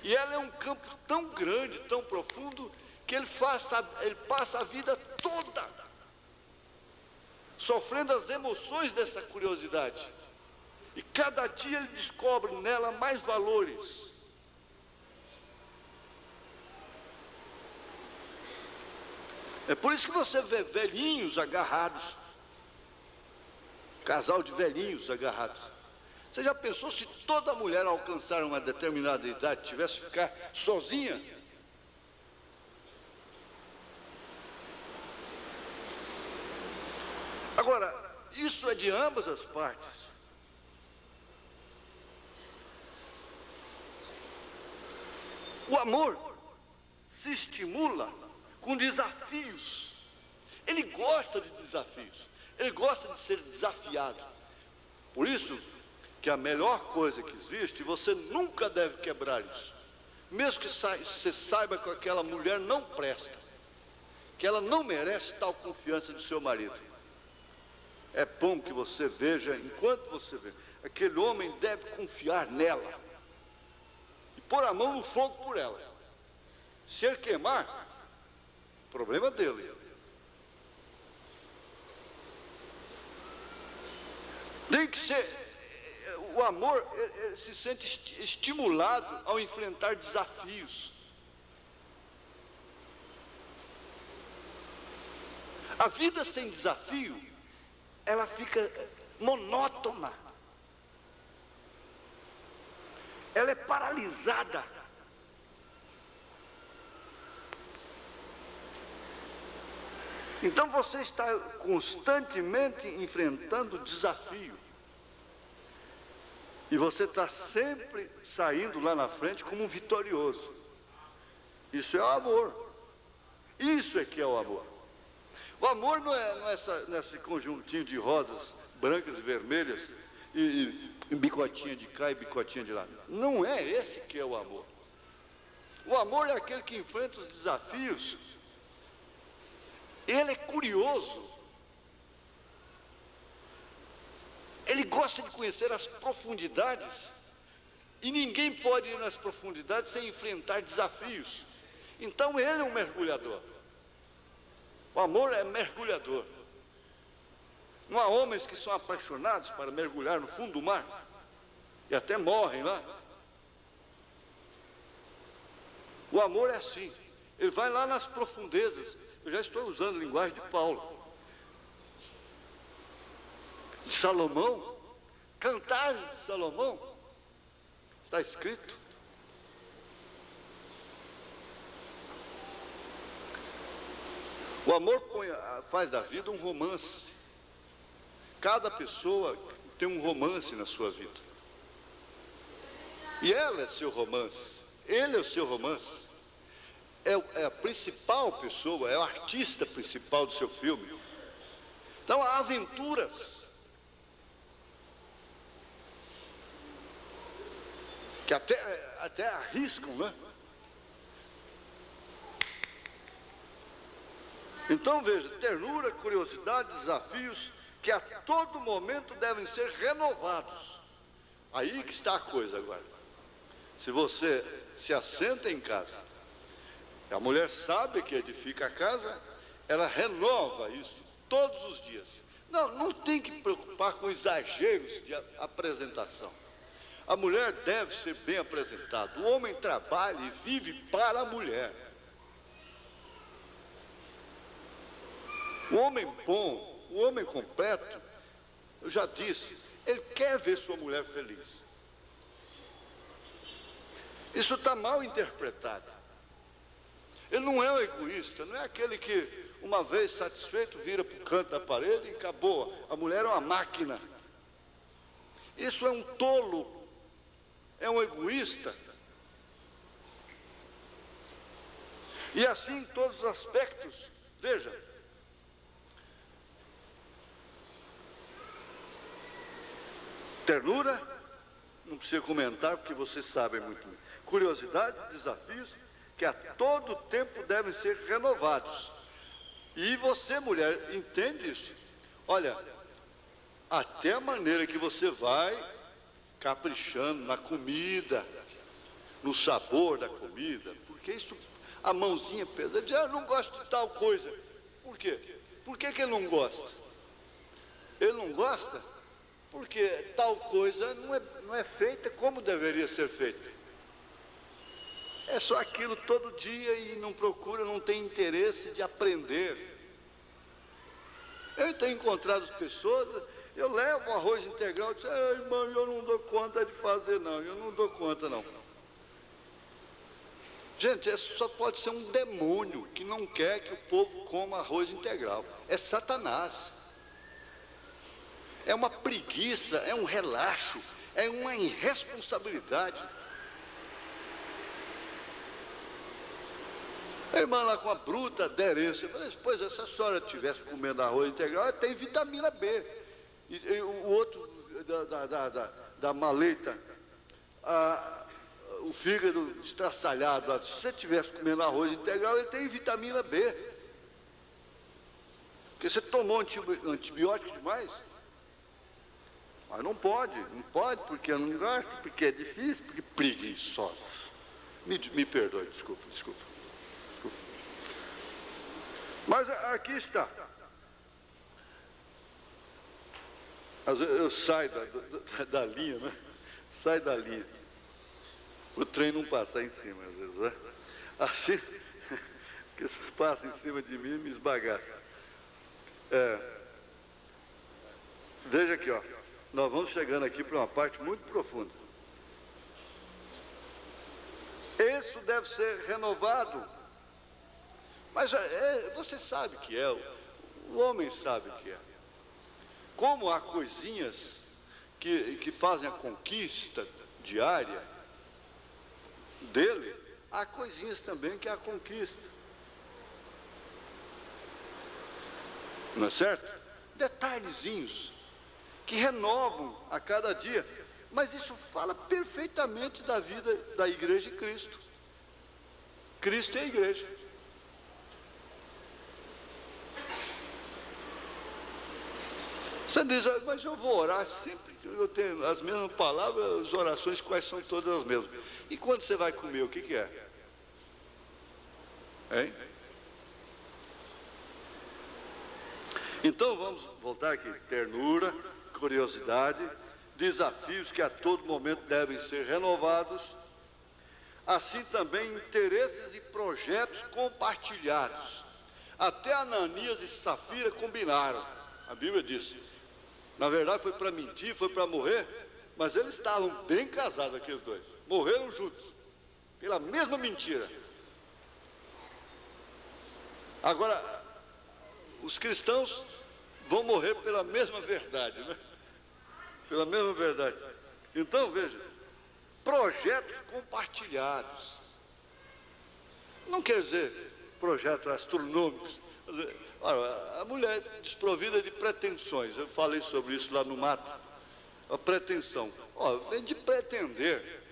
E ela é um campo tão grande, tão profundo, que ele passa a vida toda sofrendo as emoções dessa curiosidade. E cada dia ele descobre nela mais valores. É por isso que você vê velhinhos agarrados, casal de velhinhos agarrados. Você já pensou se toda mulher alcançar uma determinada idade tivesse que ficar sozinha? Agora, isso é de ambas as partes. O amor se estimula com desafios. Ele gosta de desafios, ele gosta de ser desafiado. Por isso que a melhor coisa que existe, você nunca deve quebrar isso. Mesmo que você saiba que aquela mulher não presta, que ela não merece tal confiança do seu marido. É bom que você veja, enquanto você vê, aquele homem deve confiar nela e pôr a mão no fogo por ela. Se ele queimar, problema dele. Tem que ser, o amor ele se sente estimulado ao enfrentar desafios. A vida sem desafio, ela fica monótona. Ela é paralisada. Então você está constantemente enfrentando desafio. E você está sempre saindo lá na frente como um vitorioso. Isso é o amor. Isso é que é o amor. O amor não é nesse conjuntinho de rosas brancas e vermelhas e bicotinha de cá e bicotinha de lá. Não é esse que é o amor. O amor é aquele que enfrenta os desafios. Ele é curioso. Ele gosta de conhecer as profundidades. E ninguém pode ir nas profundidades sem enfrentar desafios. Então ele é um mergulhador. O amor é mergulhador. Não há homens que são apaixonados para mergulhar no fundo do mar e até morrem lá. O amor é assim. Ele vai lá nas profundezas. Eu já estou usando a linguagem de Paulo. De Salomão. Cantares de Salomão. Está escrito. O amor faz da vida um romance. Cada pessoa tem um romance na sua vida. E ela é seu romance. Ele é o seu romance. É a principal pessoa, é o artista principal do seu filme. Então há aventuras que até arriscam, né? Então veja, ternura, curiosidade, desafios que a todo momento devem ser renovados. Aí que está a coisa agora. Se você se assenta em casa, a mulher sabe que edifica a casa, ela renova isso todos os dias. Não tem que preocupar com exageros de apresentação. A mulher deve ser bem apresentada. O homem trabalha e vive para a mulher. O homem bom, o homem completo, eu já disse, ele quer ver sua mulher feliz. Isso está mal interpretado. Ele não é um egoísta, não é aquele que, uma vez satisfeito, vira para o canto da parede e acabou. A mulher é uma máquina. Isso é um tolo, é um egoísta. E assim em todos os aspectos. Veja, ternura, não precisa comentar porque vocês sabem muito bem. Curiosidade, desafios que a todo tempo devem ser renovados. E você, mulher, entende isso? Olha, até a maneira que você vai caprichando na comida, no sabor da comida, porque isso, a mãozinha pesa, diz, eu não gosto de tal coisa. Por quê? Por que ele não gosta? Ele não gosta porque tal coisa não é feita como deveria ser feita. É só aquilo todo dia e não procura, não tem interesse de aprender. Eu tenho encontrado pessoas, eu levo arroz integral e digo, irmão, eu não dou conta de fazer não, eu não dou conta não. Gente, isso só pode ser um demônio que não quer que o povo coma arroz integral. É Satanás. É uma preguiça, é um relaxo, é uma irresponsabilidade. A irmã lá com a bruta aderência, eu falei, pois se a senhora estivesse comendo arroz integral, tem vitamina B. E o outro da maleta, o fígado estraçalhado, se você estivesse comendo arroz integral, ele tem vitamina B. Porque você tomou antibiótico demais. Mas não pode, porque eu não gosto, porque é difícil, porque preguiçosos. Me perdoe, desculpa. Mas aqui está. Às vezes eu saio da linha, né? Sai da linha. O trem não passar em cima, às vezes, né? Assim, que passa em cima de mim e me esbagaça. Veja aqui, ó. Nós vamos chegando aqui para uma parte muito profunda. Isso deve ser renovado. Mas você sabe que é, o homem sabe que é. Como há coisinhas que fazem a conquista diária dele, há coisinhas também que é a conquista. Não é certo? Detalhezinhos que renovam a cada dia. Mas isso fala perfeitamente da vida da igreja de Cristo. Cristo é a igreja. Você diz, mas eu vou orar sempre, eu tenho as mesmas palavras, as orações quais são todas as mesmas. E quando você vai comer, o que é? Hein? Então vamos voltar aqui, ternura, curiosidade, desafios que a todo momento devem ser renovados, assim também interesses e projetos compartilhados. Até Ananias e Safira combinaram, a Bíblia diz. Na verdade foi para mentir, foi para morrer, mas eles estavam bem casados, aqueles dois. Morreram juntos, pela mesma mentira. Agora, os cristãos vão morrer pela mesma verdade, né? Pela mesma verdade. Então, veja, projetos compartilhados. Não quer dizer projetos astronômicos. Olha, a mulher desprovida de pretensões, eu falei sobre isso lá no mato, a pretensão, vem de pretender.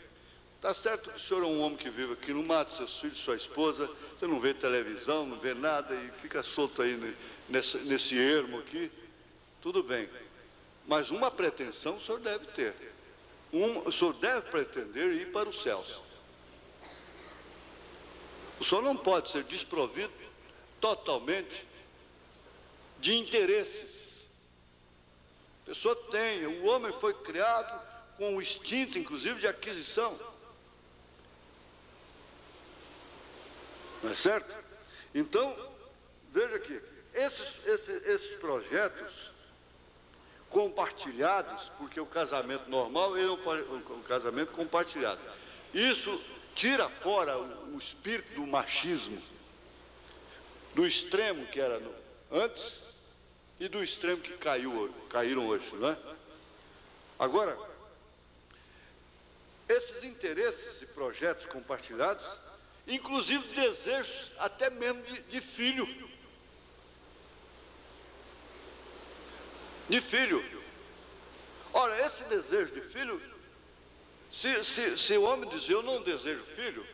Está certo que o senhor é um homem que vive aqui no mato, seus filhos, sua esposa, você não vê televisão, não vê nada e fica solto aí nesse ermo aqui, tudo bem, mas uma pretensão o senhor deve ter, o senhor deve pretender ir para os céus. O senhor não pode ser desprovido totalmente de interesses. A pessoa tem, o homem foi criado com o instinto, inclusive, de aquisição. Não é certo? Então, veja aqui, esses projetos compartilhados, porque o casamento normal é um casamento compartilhado. Isso tira fora o espírito do machismo, do extremo que era antes e do extremo que caíram hoje, não é? Agora, esses interesses e projetos compartilhados, inclusive desejos até mesmo de filho. De filho. Ora, esse desejo de filho, se o homem diz, eu não desejo filho,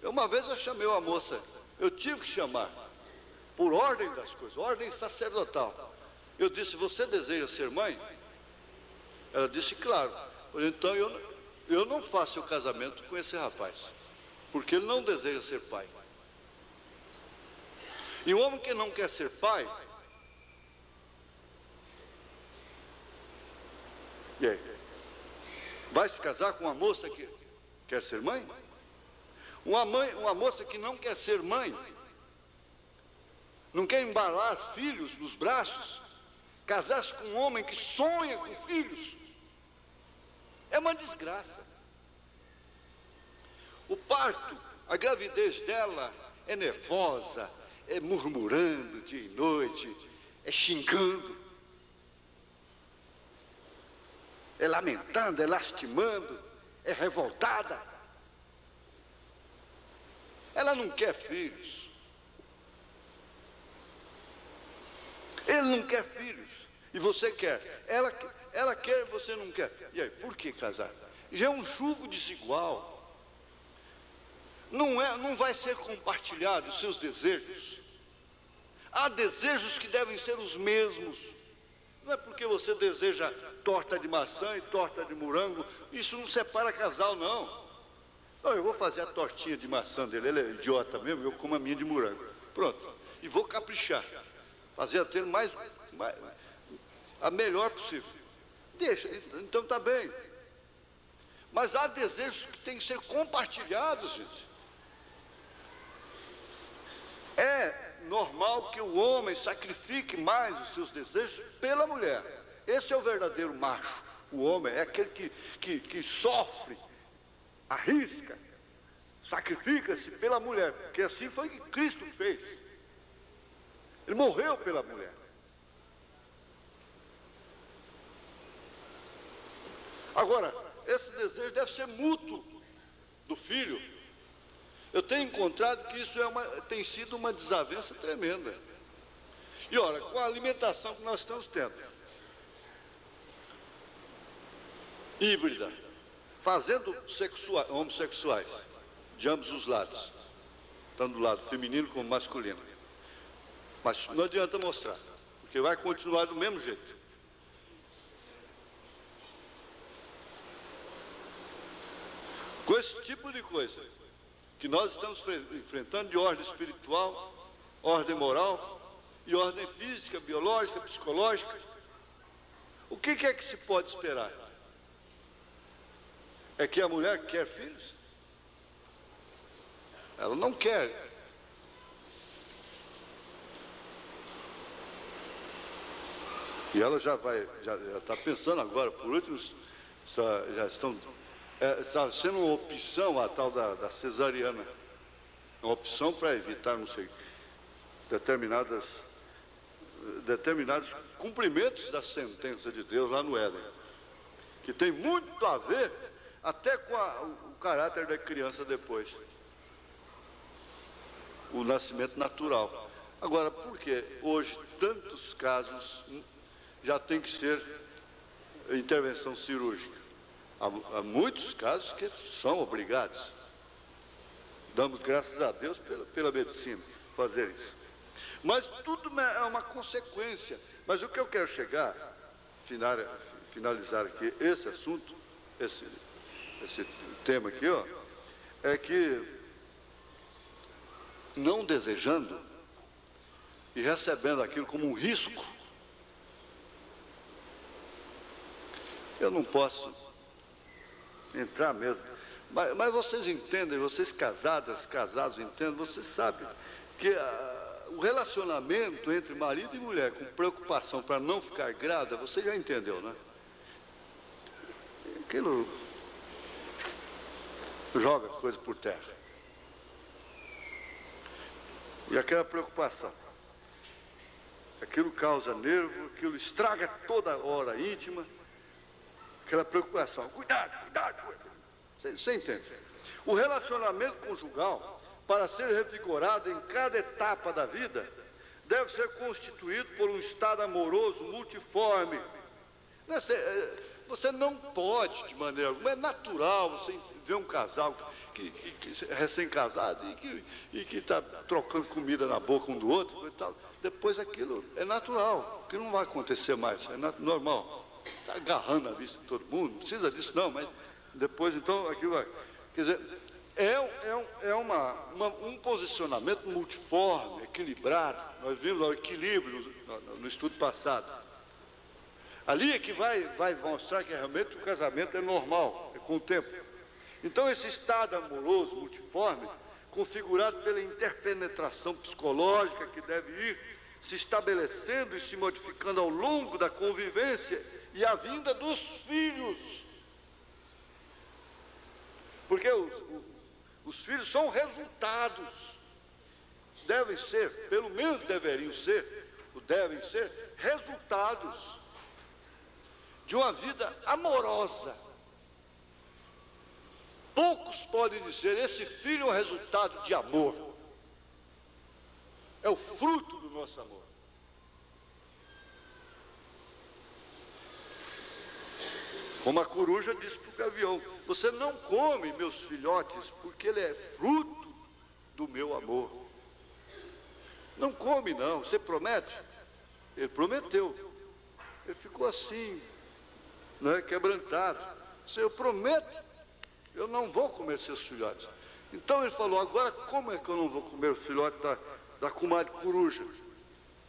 uma vez eu chamei uma moça, eu tive que chamar, por ordem das coisas, ordem sacerdotal. Eu disse, você deseja ser mãe? Ela disse, claro. Então eu não faço o casamento com esse rapaz, porque ele não deseja ser pai. E o homem que não quer ser pai, e aí? Vai se casar com uma moça que quer ser mãe? Uma moça que não quer ser mãe, não quer embalar filhos nos braços, casar-se com um homem que sonha com filhos, é uma desgraça. O parto, a gravidez dela é nervosa, é murmurando dia e noite, é xingando, é lamentando, é lastimando, é revoltada. Ela não quer filhos. Ele não quer filhos. E você quer. Ela quer e você não quer. E aí, por que casar? Já é um jugo desigual. Não vai ser compartilhado os seus desejos. Há desejos que devem ser os mesmos. Não é porque você deseja torta de maçã e torta de morango, isso não separa casal, não. Eu vou fazer a tortinha de maçã dele, ele é idiota mesmo, eu como a minha de morango. Pronto. E vou caprichar. Fazer a ter a melhor possível. Deixa, então está bem. Mas há desejos que têm que ser compartilhados, gente. É normal que o homem sacrifique mais os seus desejos pela mulher. Esse é o verdadeiro macho. O homem é aquele que sofre, arrisca, sacrifica-se pela mulher, porque assim foi que Cristo fez. Ele morreu pela mulher. Agora, esse desejo deve ser mútuo do filho. Eu tenho encontrado que isso tem sido uma desavença tremenda. E olha, com a alimentação que nós estamos tendo, híbrida, fazendo homossexuais de ambos os lados, tanto do lado feminino como masculino. Mas não adianta mostrar, porque vai continuar do mesmo jeito. Com esse tipo de coisa que nós estamos enfrentando de ordem espiritual, ordem moral e ordem física, biológica, psicológica, o que é que se pode esperar? É que a mulher quer filhos? Ela não quer. E ela já está pensando agora, por último, já estão... Está sendo uma opção a tal da cesariana. Uma opção para evitar, não sei, determinados cumprimentos da sentença de Deus lá no Éden. Que tem muito a ver até com o caráter da criança depois. O nascimento natural. Agora, por que hoje tantos casos já tem que ser intervenção cirúrgica? Há muitos casos que são obrigados. Damos graças a Deus pela medicina fazer isso. Mas tudo é uma consequência. Mas o que eu quero chegar, finalizar aqui esse assunto, esse tema aqui, ó, é que não desejando e recebendo aquilo como um risco, eu não posso entrar mesmo. Mas vocês entendem, vocês casados entendem, vocês sabem que o relacionamento entre marido e mulher com preocupação para não ficar grávida, você já entendeu, né? Aquilo joga coisa por terra. E aquela preocupação, aquilo causa nervo, aquilo estraga toda a hora íntima. Aquela preocupação, cuidado. Você entende? O relacionamento conjugal, para ser revigorado em cada etapa da vida, deve ser constituído por um estado amoroso multiforme. Você não pode, de maneira alguma, é natural você ver um casal que é recém-casado e que está trocando comida na boca um do outro e tal. Depois aquilo é natural, que não vai acontecer mais, é normal. Está agarrando a vista de todo mundo, não precisa disso não, mas depois então aquilo vai. Quer dizer, é um posicionamento multiforme, equilibrado. Nós vimos o equilíbrio no estudo passado. Ali é que vai mostrar que realmente o casamento é normal, é com o tempo. Então esse estado amoroso, multiforme, configurado pela interpenetração psicológica que deve ir se estabelecendo e se modificando ao longo da convivência e a vinda dos filhos. Porque os filhos são resultados. Devem ser, pelo menos devem ser resultados de uma vida amorosa. Poucos podem dizer, esse filho é um resultado de amor. É o fruto do nosso amor. Como a coruja disse para o gavião, você não come meus filhotes, porque ele é fruto do meu amor. Não come não, você promete? Ele prometeu. Ele ficou assim, quebrantado. Disse, eu prometo, eu não vou comer seus filhotes. Então ele falou, agora como é que eu não vou comer o filhote da comadre coruja?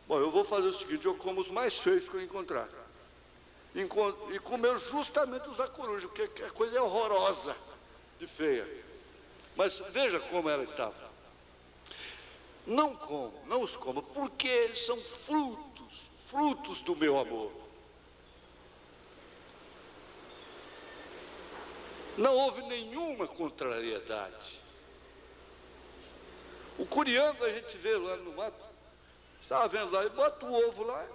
Bom, eu vou fazer o seguinte, eu como os mais feios que eu encontrar. E comeu justamente os da coruja, porque a coisa é horrorosa, de feia. Mas veja como ela estava. não os coma, porque eles são frutos do meu amor. Não houve nenhuma contrariedade. O curiango a gente vê lá no mato, estava vendo lá, ele bota o ovo lá,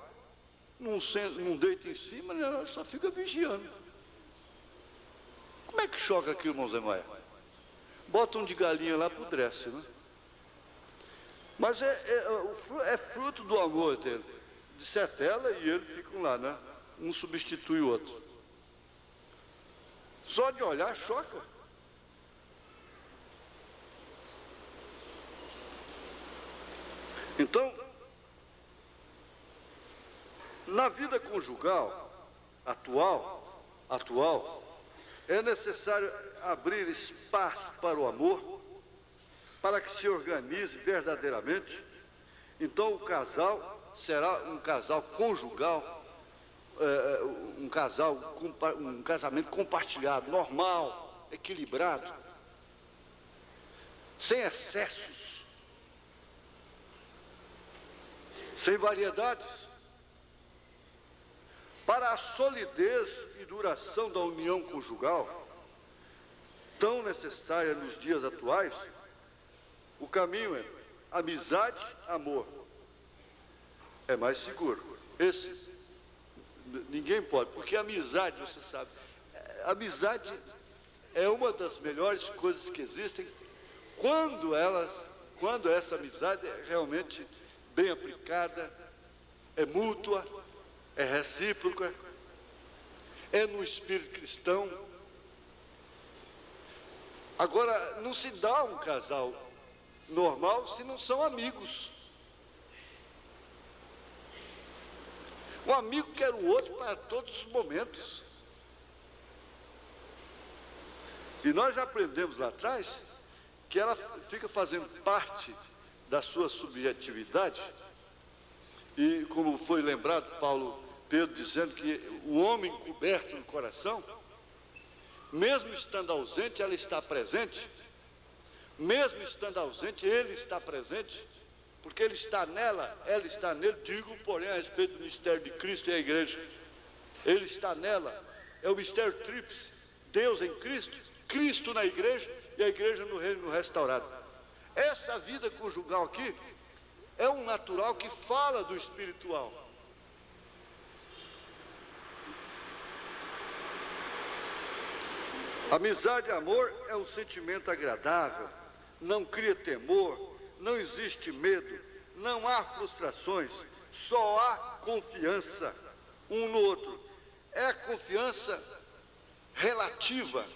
não deita em cima, né, só fica vigiando. Como é que choca aqui, irmão Zé Maia? Bota um de galinha lá, apodrece, né? Mas é fruto do amor dele. Disserte ela e ele ficam lá, né? Um substitui o outro. Só de olhar choca. Então, na vida conjugal atual, é necessário abrir espaço para o amor, para que se organize verdadeiramente. Então o casal será um casal conjugal, um casamento compartilhado, normal, equilibrado, sem excessos, sem variedades. Para a solidez e duração da união conjugal, tão necessária nos dias atuais, o caminho é amizade, amor. É mais seguro. Esse, ninguém pode, porque amizade, você sabe, amizade é uma das melhores coisas que existem quando essa amizade é realmente bem aplicada, é mútua, é recíproca, é no espírito cristão. Agora, não se dá um casal normal se não são amigos. Um amigo quer o outro para todos os momentos. E nós já aprendemos lá atrás que ela fica fazendo parte da sua subjetividade. E como foi lembrado Pedro dizendo que o homem coberto no coração, mesmo estando ausente, ela está presente. Mesmo estando ausente, ele está presente, porque ele está nela, ela está nele. Digo, porém, a respeito do mistério de Cristo e a igreja. Ele está nela, é o mistério tríplice: Deus em Cristo, Cristo na igreja e a igreja no reino restaurado. Essa vida conjugal aqui é um natural que fala do espiritual. Amizade e amor é um sentimento agradável, não cria temor, não existe medo, não há frustrações, só há confiança um no outro. É confiança relativa.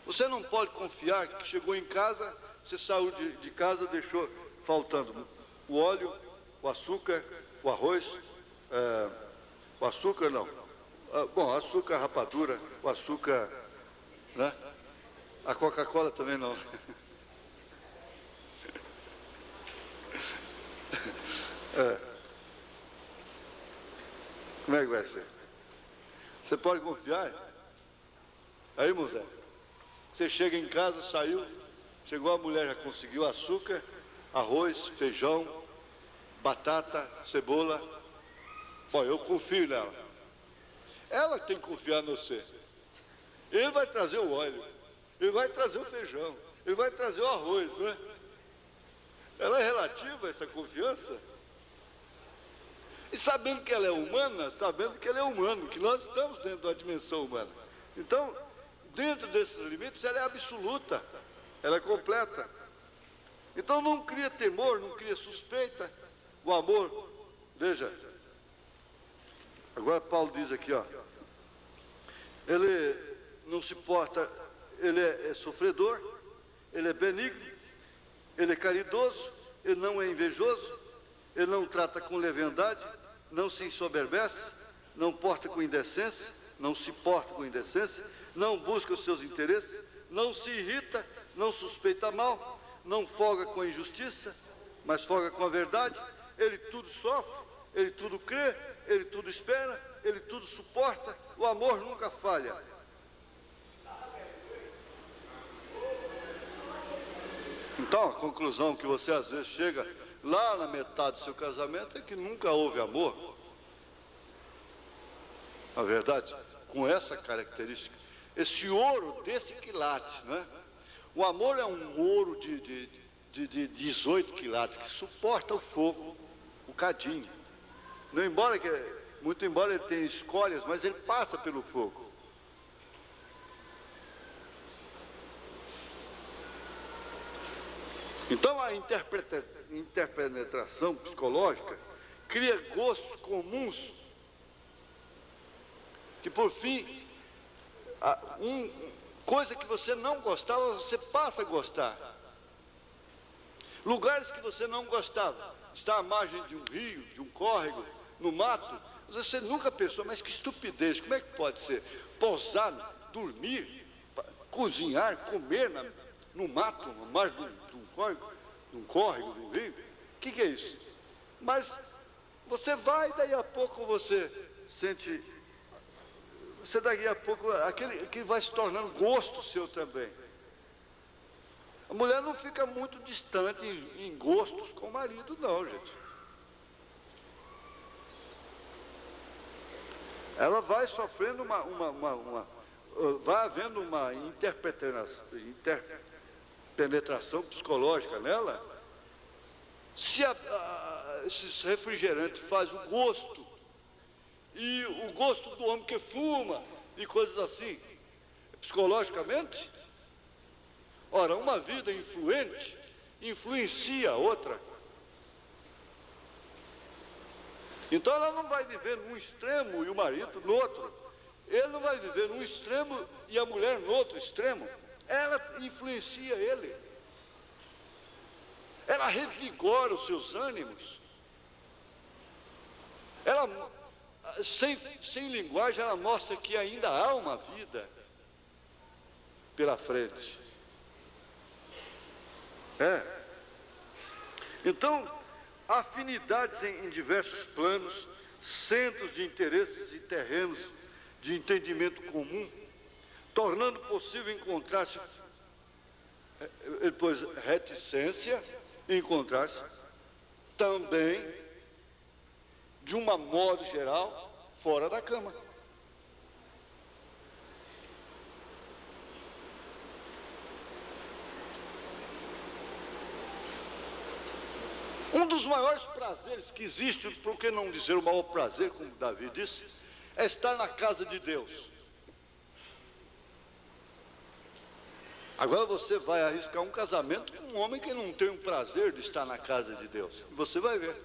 Você não pode confiar que chegou em casa, você saiu de casa, deixou faltando o óleo, o açúcar, o arroz, o açúcar não, açúcar rapadura, o açúcar, né? A Coca-Cola também não. Como é que vai ser? Você pode confiar? Aí, Moisés, você chega em casa, saiu, chegou a mulher, já conseguiu açúcar, arroz, feijão, batata, cebola. Bom, eu confio nela. Ela tem que confiar no você. Ele vai trazer o óleo, ele vai trazer o feijão, ele vai trazer o arroz, não é? Ela é relativa, essa confiança. E sabendo que ela é humana, sabendo que ele é humano, que nós estamos dentro da dimensão humana. Então, dentro desses limites, ela é absoluta, ela é completa. Então não cria temor, não cria suspeita. O amor, veja, agora Paulo diz aqui, ó, ele não se porta, ele é sofredor, ele é benigno, ele é caridoso, ele não é invejoso, ele não trata com leviandade, não se ensoberbece, não porta com indecência, não se porta com indecência, não busca os seus interesses, não se irrita, não suspeita mal, não folga com a injustiça, mas folga com a verdade. Ele tudo sofre, ele tudo crê, ele tudo espera, ele tudo suporta. O amor nunca falha. Então, a conclusão que você às vezes chega lá na metade do seu casamento é que nunca houve amor. Na verdade, com essa característica, esse ouro desse quilate, né? O amor é um ouro de 18 quilates, que suporta o fogo, o cadinho. Não embora muito embora ele tenha escórias, mas ele passa pelo fogo. Então a interpenetração psicológica cria gostos comuns que por fim, coisa que você não gostava, você passa a gostar. Lugares que você não gostava, está à margem de um rio, de um córrego, no mato, você nunca pensou, mas que estupidez, como é que pode ser? Pousar, dormir, cozinhar, comer no mato, à margem de um córrego, de um rio? O que é isso? Mas você vai, daí a pouco você sente, daqui a pouco, aquele que vai se tornando gosto seu também. A mulher não fica muito distante em gostos com o marido, não, gente. Ela vai sofrendo vai havendo uma interpenetração psicológica nela. Se esses refrigerantes fazem o gosto, e o gosto do homem que fuma, e coisas assim, psicologicamente, ora, uma vida influente influencia a outra. Então ela não vai viver num extremo e o marido no outro. Ele não vai viver num extremo e a mulher no outro extremo. Ela influencia ele. Ela revigora os seus ânimos. Ela, sem linguagem, ela mostra que ainda há uma vida pela frente. Então, afinidades em diversos planos, centros de interesses e terrenos de entendimento comum, tornando possível encontrar-se, depois reticência, encontrar-se também, de um modo geral, fora da cama. Um dos maiores prazeres que existe, por que não dizer o maior prazer, como Davi disse, é estar na casa de Deus. Agora você vai arriscar um casamento com um homem que não tem o prazer de estar na casa de Deus. Você vai ver.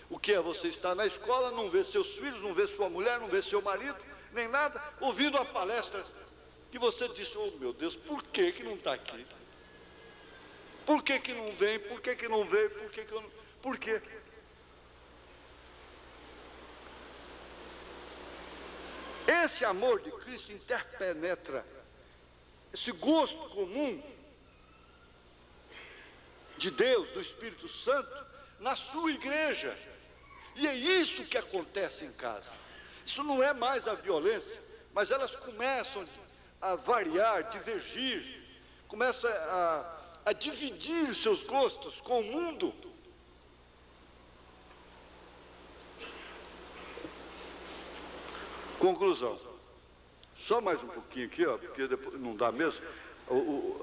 O que é você estar na escola, não ver seus filhos, não ver sua mulher, não ver seu marido, nem nada, ouvindo uma palestra que você disse, oh meu Deus, por que não está aqui? Por que não vem? Por que não veio? Por quê? Esse amor de Cristo interpenetra esse gosto comum de Deus, do Espírito Santo, na sua igreja. E é isso que acontece em casa. Isso não é mais a violência, mas elas começam a variar, divergir, começam a dividir os seus gostos com o mundo. Conclusão. Só mais um pouquinho aqui, porque depois não dá mesmo.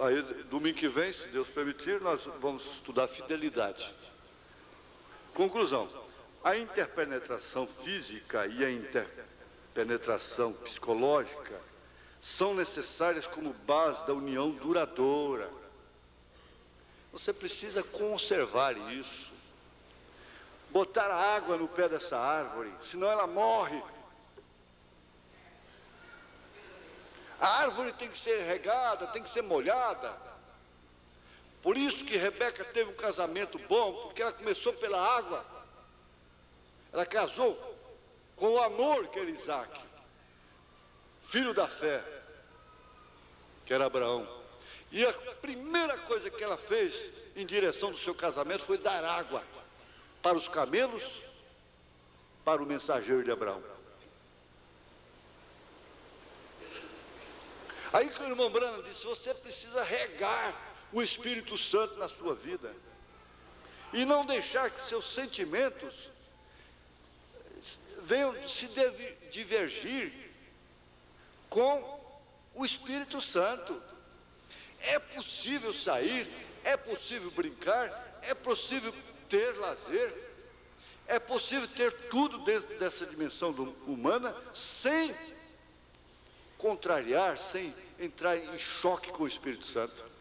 Aí, domingo que vem, se Deus permitir, nós vamos estudar fidelidade. Conclusão. A interpenetração física e a interpenetração psicológica são necessárias como base da união duradoura. Você precisa conservar isso. Botar água no pé dessa árvore, senão ela morre. A árvore tem que ser regada, tem que ser molhada. Por isso que Rebeca teve um casamento bom, porque ela começou pela água. Ela casou com o amor que era Isaac, filho da fé, que era Abraão. E a primeira coisa que ela fez em direção do seu casamento foi dar água para os camelos, para o mensageiro de Abraão. Aí que o irmão Branham disse, você precisa regar o Espírito Santo na sua vida. E não deixar que seus sentimentos venham se divergir com o Espírito Santo. É possível sair, é possível brincar, é possível ter lazer, é possível ter tudo dentro dessa dimensão humana sem contrariar, sem entrar em choque com o Espírito Santo.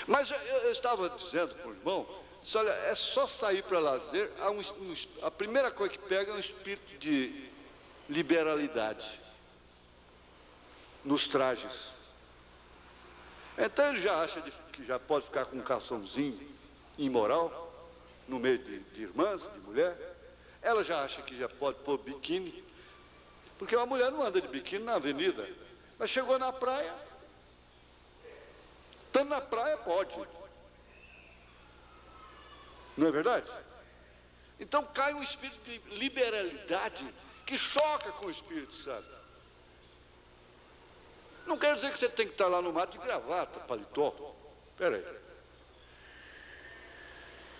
Mas eu estava dizendo para o irmão, disse, olha, é só sair para lazer, a primeira coisa que pega é um espírito de liberalidade nos trajes. Então ele já acha que já pode ficar com um calçãozinho imoral no meio de irmãs, de mulher. Ela já acha que já pode pôr biquíni, porque uma mulher não anda de biquíni na avenida, mas chegou na praia, estando na praia pode. Não é verdade? Então cai um espírito de liberalidade que choca com o Espírito Santo. Não quer dizer que você tem que estar lá no mato de gravata, paletó. Espera aí.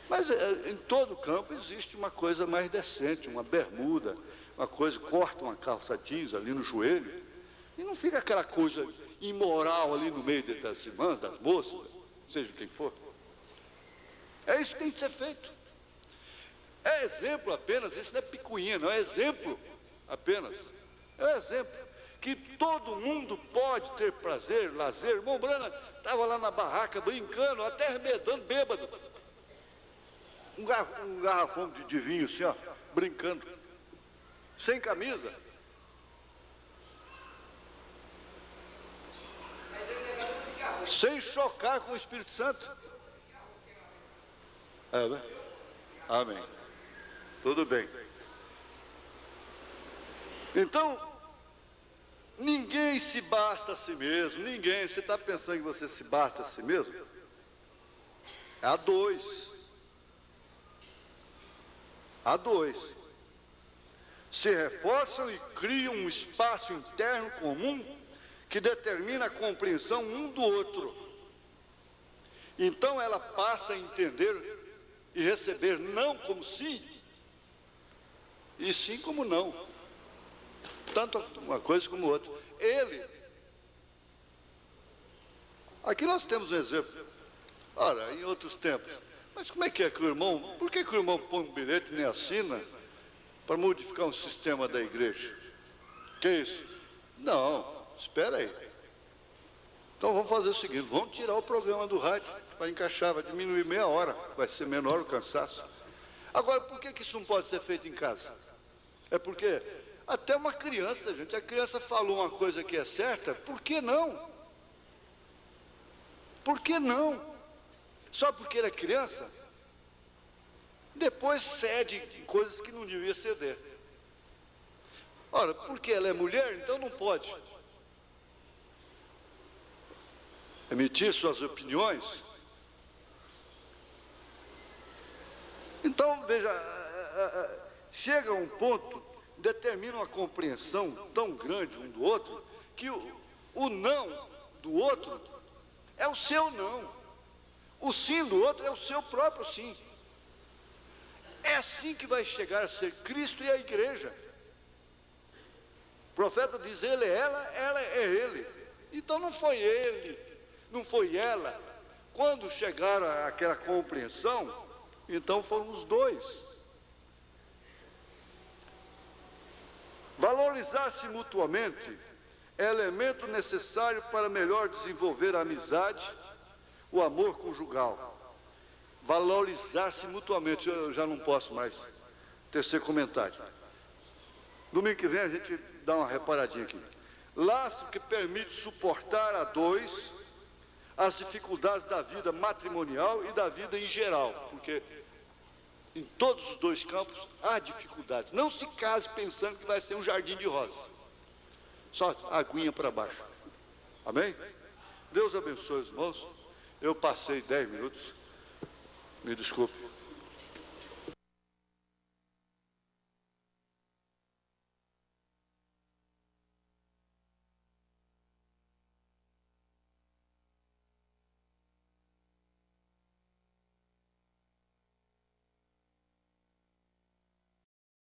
Mas em todo campo existe uma coisa mais decente, uma bermuda, uma coisa, corta uma calça jeans ali no joelho, e não fica aquela coisa imoral ali no meio das irmãs, das moças, seja quem for. É isso que tem que ser feito. É exemplo apenas, isso não é picuinha, não é exemplo apenas. É exemplo. Que todo mundo pode ter prazer, lazer. Irmão Brana estava lá na barraca brincando, até arremedando, bêbado. Um garrafão de vinho assim, ó, brincando. Sem camisa. Sem chocar com o Espírito Santo. É, né? Amém. Tudo bem. Então, ninguém se basta a si mesmo, ninguém. Você está pensando que você se basta a si mesmo? É a dois. A dois. Se reforçam e criam um espaço interno comum que determina a compreensão um do outro. Então ela passa a entender e receber não como sim, e sim como não. Tanto uma coisa como outra. Aqui nós temos um exemplo. Ora, em outros tempos. Mas como é que o irmão, por que o irmão põe um bilhete e nem assina para modificar um sistema da igreja? Que é isso? Não, espera aí. Então vamos fazer o seguinte, vamos tirar o programa do rádio para encaixar, vai diminuir meia hora, vai ser menor o cansaço. Agora, por que isso não pode ser feito em casa? É porque até uma criança, gente, a criança falou uma coisa que é certa, por que não? Por que não? Só porque ele é criança? Depois cede em coisas que não devia ceder. Ora, porque ela é mulher, então não pode emitir suas opiniões. Então, veja, chega a um ponto, determina uma compreensão tão grande um do outro, que o não do outro é o seu não. O sim do outro é o seu próprio sim. É assim que vai chegar a ser Cristo e a igreja. O profeta diz, ele é ela é ele. Então não foi ele, não foi ela. Quando chegaram àquela compreensão, então foram os dois. Valorizar-se mutuamente é elemento necessário para melhor desenvolver a amizade, o amor conjugal. Valorizar-se mutuamente. Eu já não posso mais. Terceiro comentário. Domingo que vem a gente dá uma reparadinha aqui. Laço que permite suportar a dois as dificuldades da vida matrimonial e da vida em geral. Porque em todos os dois campos há dificuldades. Não se case pensando que vai ser um jardim de rosas. Só aguinha para baixo. Amém? Deus abençoe os irmãos. Eu passei 10 minutos. Me desculpe.